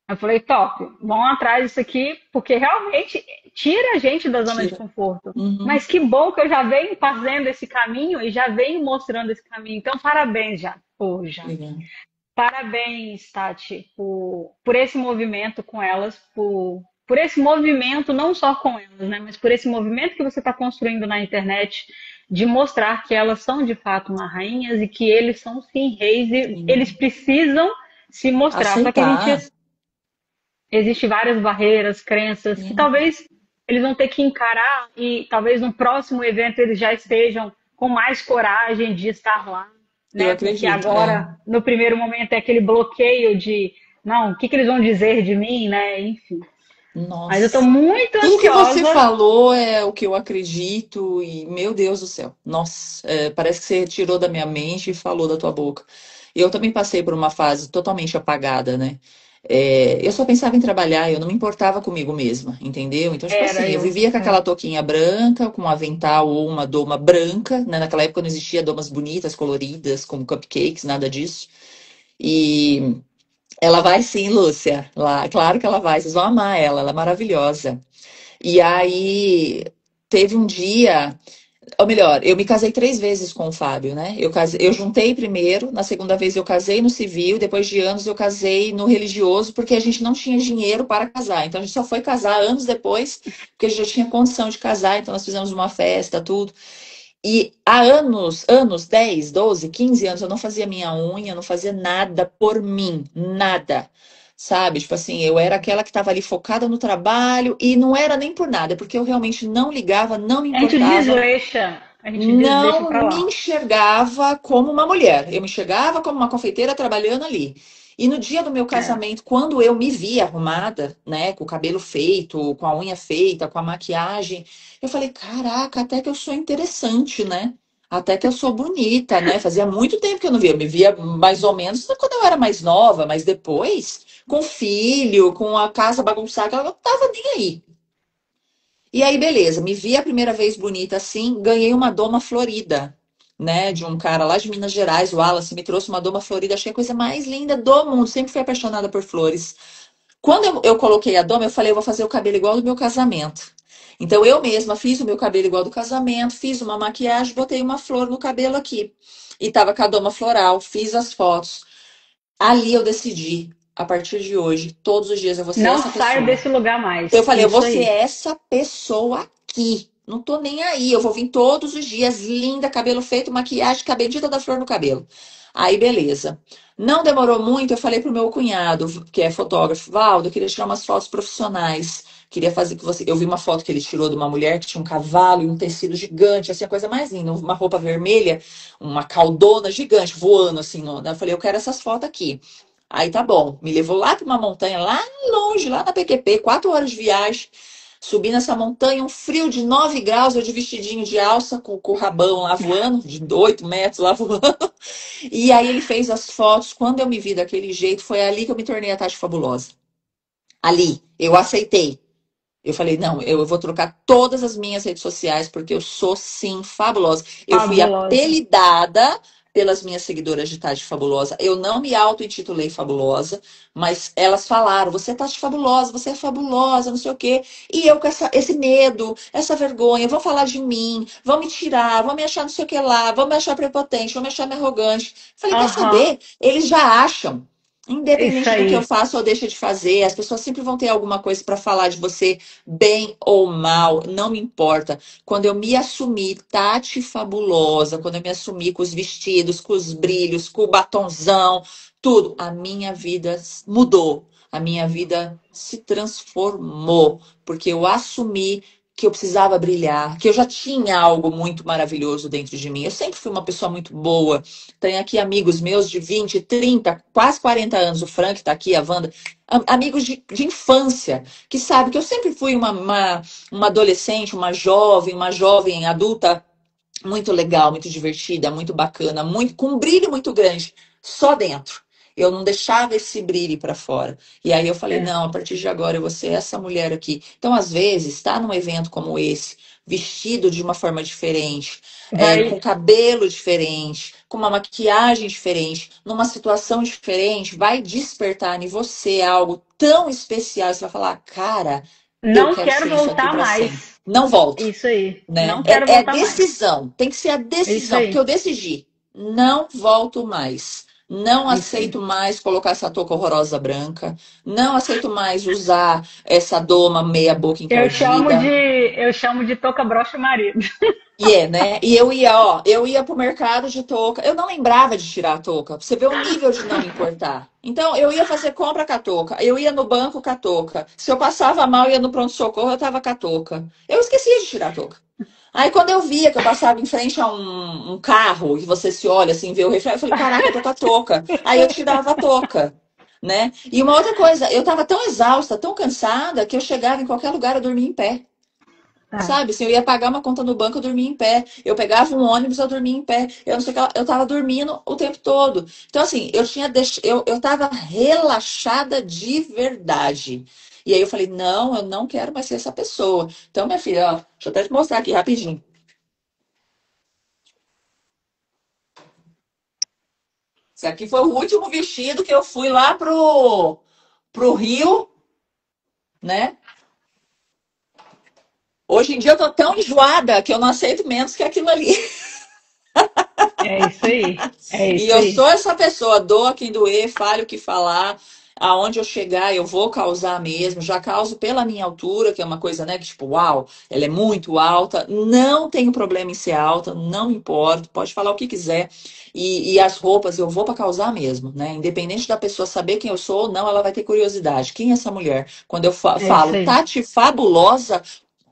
Eu falei, top, vão atrás disso aqui, porque realmente tira a gente da zona de Tira. conforto. Uhum. Mas que bom que eu já venho fazendo esse caminho e já venho mostrando esse caminho. Então, parabéns já. Pô, já. Legal. Parabéns, Tati, por esse movimento com elas, por esse movimento, não só com elas, né, mas por esse movimento que você está construindo na internet, de mostrar que elas são de fato uma rainhas e que eles são sim reis e eles Sim. precisam se mostrar. Só que a gente Aceitar. existe várias barreiras, crenças que Sim. talvez eles vão ter que encarar e talvez no próximo evento eles já estejam com mais coragem de estar lá, Eu né? Porque acredito. É. agora, no primeiro momento, é aquele bloqueio de não, o que que eles vão dizer de mim, né? Enfim. Mas eu estou Nossa. muito Tudo que você ansiosa. falou é o que eu acredito e, meu Deus do céu. Nossa, parece que você tirou da minha mente e falou da tua boca. Eu também passei por uma fase totalmente apagada, né? Eu só pensava em trabalhar, eu não me importava comigo mesma, entendeu? Então, tipo Era assim, eu eu. vivia com É. aquela touquinha branca, com um avental ou uma doma branca, né? Naquela época não existia domas bonitas, coloridas, como cupcakes, nada disso. E ela vai sim, Lúcia. Lá, claro que ela vai, vocês vão amar ela, ela é maravilhosa. E aí teve um dia, ou melhor, eu me casei 3 vezes com o Fábio, né? Eu juntei primeiro, na segunda vez eu casei no civil, depois de anos eu casei no religioso, porque a gente não tinha dinheiro para casar. Então a gente só foi casar anos depois, porque a gente já tinha condição de casar, então nós fizemos uma festa, tudo. E há anos, 10, 12, 15 anos, eu não fazia minha unha, não fazia nada por mim, nada. Sabe? Tipo assim, eu era aquela que estava ali focada no trabalho e não era nem por nada, porque eu realmente não ligava, não me importava, A gente desleixa não para me lá. enxergava como uma mulher. Eu me enxergava como uma confeiteira trabalhando ali. E no dia do meu É. casamento, quando eu me vi arrumada, né, com o cabelo feito, com a unha feita, com a maquiagem, eu falei, caraca, até que eu sou interessante, né? Até que eu sou bonita, né? Fazia muito tempo que eu não via. Eu me via mais ou menos quando eu era mais nova, mas depois, com filho, com a casa bagunçada, eu não tava nem aí. E aí, beleza, me vi a primeira vez bonita assim, ganhei uma doma florida, né? De um cara lá de Minas Gerais, o Wallace, me trouxe uma doma florida, achei a coisa mais linda do mundo, sempre fui apaixonada por flores. Quando eu coloquei a doma, eu falei, eu vou fazer o cabelo igual do meu casamento. Então eu mesma fiz o meu cabelo igual do casamento, fiz uma maquiagem, botei uma flor no cabelo aqui. E tava com a doma floral, fiz as fotos. Ali eu decidi, a partir de hoje, todos os dias eu vou ser Não essa saio pessoa. desse lugar Eu mais. falei, eu vou Isso ser aí. essa pessoa aqui. Não tô nem aí. Eu vou vir todos os dias, linda, cabelo feito, maquiagem, com a bendita da flor no cabelo. Aí, beleza. Não demorou muito, eu falei pro meu cunhado, que é fotógrafo, Valdo, eu queria tirar umas fotos profissionais. Queria fazer que você. Eu vi uma foto que ele tirou de uma mulher que tinha um cavalo e um tecido gigante, assim, a coisa mais linda. Uma roupa vermelha, uma caldona gigante voando, assim. Eu falei, eu quero essas fotos aqui. Aí tá bom. Me levou lá para uma montanha, lá longe, lá na PQP, 4 horas de viagem. Subi nessa montanha, um frio de 9 graus, eu de vestidinho de alça, com o rabão lá voando, de 8 metros lá voando. E aí ele fez as fotos. Quando eu me vi daquele jeito, foi ali que eu me tornei a Tati Fabulosa. Ali, eu aceitei. Eu falei, não, eu vou trocar todas as minhas redes sociais, porque eu sou, sim, fabulosa. Eu fui Fabulosa. apelidada pelas minhas seguidoras de Tati Fabulosa. Eu não me auto-intitulei fabulosa, mas elas falaram, você é Tati Fabulosa, você é fabulosa, não sei o quê. E eu com esse medo, essa vergonha, vão falar de mim, vão me tirar, vão me achar não sei o que lá, vão me achar prepotente, vão me achar arrogante. Falei, quer Aham. saber? Eles já acham. Isso Independente do que eu aí. faço ou deixo de fazer, as pessoas sempre vão ter alguma coisa para falar de você, bem ou mal, não me importa. Quando eu me assumi Tati fabulosa, quando eu me assumi com os vestidos, com os brilhos, com o batonzão, tudo, a minha vida mudou. A minha vida se transformou, porque eu assumi que eu precisava brilhar, que eu já tinha algo muito maravilhoso dentro de mim. Eu sempre fui uma pessoa muito boa. Tenho aqui amigos meus de 20, 30, quase 40 anos. O Frank está aqui, a Wanda. Amigos de infância, que sabe que eu sempre fui uma adolescente, uma jovem adulta muito legal, muito divertida, muito bacana, muito, com um brilho muito grande, só dentro. Eu não deixava esse brilho para fora. E aí eu falei, É. não, a partir de agora eu vou ser essa mulher aqui. Então, às vezes, estar num evento como esse, vestido de uma forma diferente, com Vai. cabelo diferente, com uma maquiagem diferente, numa situação diferente, vai despertar em você algo tão especial. Você vai falar, cara, eu Não quero quero ser isso aqui voltar para sempre. mais. Não volto, Isso aí. né? Não quero É voltar mais. decisão, tem que ser a Isso decisão, porque aí. eu decidi, não volto mais. Não Isso aí. aceito mais colocar essa touca horrorosa branca. Não aceito mais usar essa doma meia boca encardida. Eu chamo de toca brocha marido. E é, né? E eu ia, ó, eu ia pro mercado de touca. Eu não lembrava de tirar a touca, pra você ver o nível de não me importar. Então, eu ia fazer compra com a touca. Eu ia no banco com a touca. Se eu passava mal, ia no pronto-socorro, eu tava com a touca. Eu esquecia de tirar a touca. Aí, quando eu via que eu passava em frente a um carro, e você se olha assim, vê o reflexo, eu falei, caraca, eu tô com a touca. Aí eu tirava a touca, né? E uma outra coisa, eu tava tão exausta, tão cansada, que eu chegava em qualquer lugar, eu dormia em pé. Tá. Sabe, se eu ia pagar uma conta no banco, eu dormia em pé. Eu pegava um ônibus, eu dormia em pé. Eu não sei o que, eu tava dormindo o tempo todo. Então, assim, eu tava relaxada de verdade. E aí eu falei, não, eu não quero mais ser essa pessoa. Então, minha filha, ó, deixa eu até te mostrar aqui rapidinho. Esse aqui foi o último vestido que eu fui lá pro Rio, né? Hoje em dia eu tô tão enjoada que eu não aceito menos que aquilo ali. É isso aí. É E isso eu aí. sou essa pessoa, doa quem doer, fale o que falar, aonde eu chegar eu vou causar mesmo, já causo pela minha altura, que é uma coisa, né, que tipo, uau, ela é muito alta, não tenho problema em ser alta, não me importo, pode falar o que quiser, e as roupas eu vou para causar mesmo, né, independente da pessoa saber quem eu sou ou não, ela vai ter curiosidade, quem é essa mulher? Quando eu É isso falo, aí. Tati Fabulosa,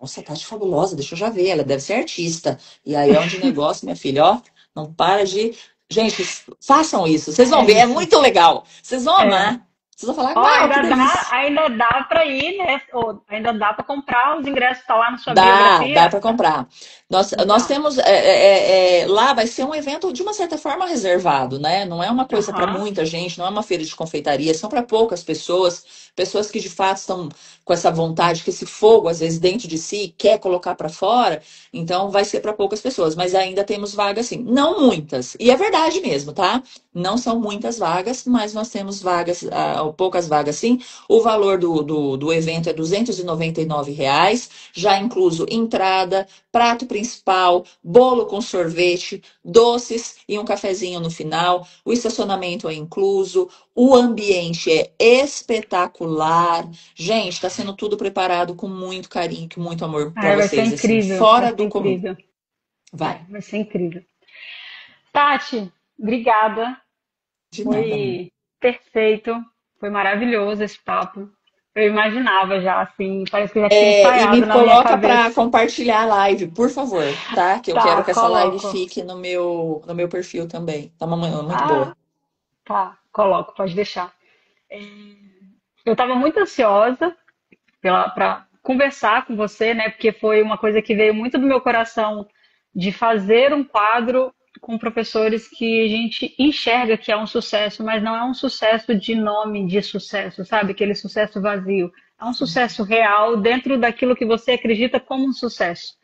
nossa, Tati Fabulosa, deixa eu já ver, ela deve ser artista, e aí é onde o negócio, minha filha, ó, não para de. Gente, façam isso. Vocês vão É ver, é isso. muito legal. Vocês vão É. amar. Vocês vão falar, Ó, uau, que delícia. ainda dá para ir, né? Ou ainda dá para comprar os ingressos, tá lá na sua Dá biografia? para comprar. Nós Então. temos, lá vai ser um evento de uma certa forma reservado, né? Não é uma coisa para Aham. muita gente, não é uma feira de confeitaria, são para poucas pessoas, pessoas que de fato estão com essa vontade, com esse fogo às vezes dentro de si, e quer colocar para fora, então vai ser para poucas pessoas, mas ainda temos vagas sim, não muitas. E é verdade mesmo, tá? Não são muitas vagas, mas nós temos vagas, poucas vagas sim. O valor do evento é R$ 299, já incluso entrada, prato principal, bolo com sorvete, doces e um cafezinho no final. O estacionamento é incluso, o ambiente é espetacular. Gente, está sendo tudo preparado com muito carinho, com muito amor para Ah, vai ser vocês, assim, incrível. Vai fora ser do comum. incrível. Vai, Vai ser incrível. Tati, obrigada. de nada, amor. Foi perfeito. Foi maravilhoso esse papo. Eu imaginava já, assim, parece que eu já tinha E me ensaiado na minha coloca para cabeça. compartilhar a live, por favor, tá? Que eu Tá, quero que essa live coloco. fique no meu perfil também. Tá muito boa. Ah, tá, coloco, pode deixar. Eu estava muito ansiosa para conversar com você, né? Porque foi uma coisa que veio muito do meu coração de fazer um quadro com professores que a gente enxerga que é um sucesso, mas não é um sucesso de nome de sucesso, sabe? Aquele sucesso vazio. a um sucesso real dentro daquilo que você acredita como um sucesso.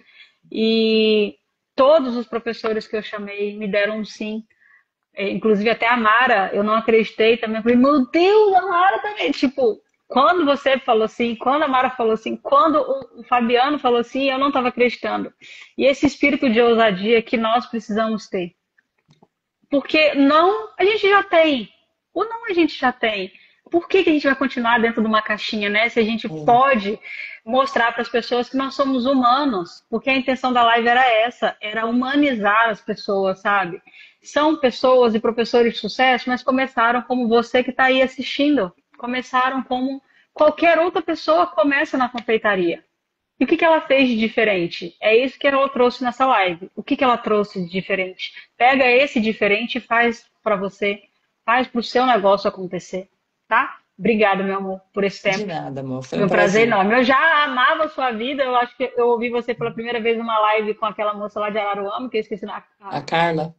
E todos os professores que eu chamei me deram um sim. Inclusive até a Mara, eu não acreditei também. Eu falei, meu Deus, a Mara também. Tipo, quando você falou assim, quando a Mara falou assim, quando o Fabiano falou assim, eu não estava acreditando. E esse espírito de ousadia que nós precisamos ter. Porque não, a gente já tem. O não a gente já tem. Por que a gente vai continuar dentro de uma caixinha, né? Se a gente pode mostrar para as pessoas que nós somos humanos. Porque a intenção da live era essa, era humanizar as pessoas, sabe? São pessoas e professores de sucesso, mas começaram como você que está aí assistindo. Começaram como qualquer outra pessoa começa na confeitaria. E o que ela fez de diferente? É isso que ela trouxe nessa live. O que ela trouxe de diferente? Pega esse diferente e faz para você, faz para o seu negócio acontecer, tá? Obrigada, meu amor, por esse De tempo. nada, amor. Foi Foi um um prazer prazer. enorme. Eu já amava a sua vida. Eu acho que eu ouvi você pela primeira vez numa live com aquela moça lá de Araruama, que eu esqueci A Carla?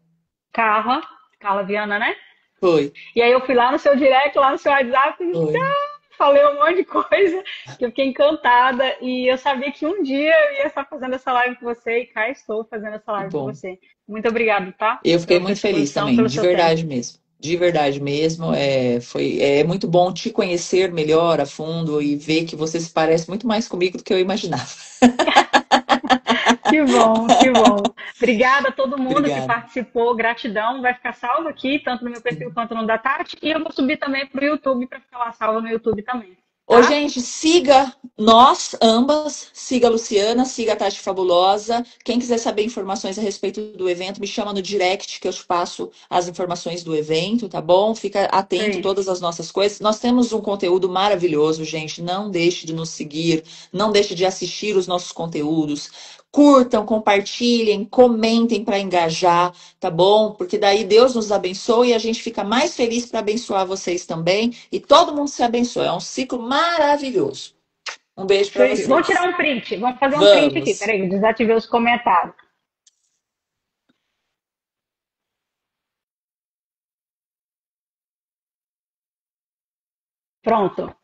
Carla, Carla Viana, né? Foi. E aí eu fui lá no seu direct, lá no seu WhatsApp, e Foi. falei um monte de coisa, que eu fiquei encantada. E eu sabia que um dia eu ia estar fazendo essa live com você, e cá estou fazendo essa Que live com bom. você. Muito obrigada, tá? Eu fiquei Pela sua muito feliz disposição, também, pelo de seu tempo. verdade mesmo. De verdade mesmo. É muito bom te conhecer melhor a fundo e ver que você se parece muito mais comigo do que eu imaginava. Que bom, que bom. Obrigada a todo mundo que Obrigada. participou. Gratidão. Vai ficar salvo aqui, tanto no meu perfil quanto no da Tati. E eu vou subir também para o YouTube, para ficar lá salvo no YouTube também. Ô, Tá? gente, siga nós ambas, siga a Luciana, siga a Tati Fabulosa. Quem quiser saber informações a respeito do evento, me chama no direct que eu te passo as informações do evento, tá bom? Fica atento a Sim. todas as nossas coisas. Nós temos um conteúdo maravilhoso, gente. Não deixe de nos seguir, não deixe de assistir os nossos conteúdos. Curtam, compartilhem, comentem para engajar, tá bom? Porque daí Deus nos abençoa e a gente fica mais feliz para abençoar vocês também. E todo mundo se abençoa. É um ciclo maravilhoso. Um beijo para Vamos vocês. tirar um print. Vamos fazer um print aqui. Vamos. Peraí, eu desativei os comentários. Pronto.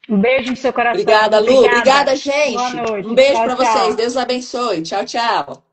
Um beijo no seu coração. Obrigada, Lu. Obrigada. Obrigada, Boa gente. Um noite. beijo Tchau, para vocês. tchau. Deus abençoe. Tchau, tchau.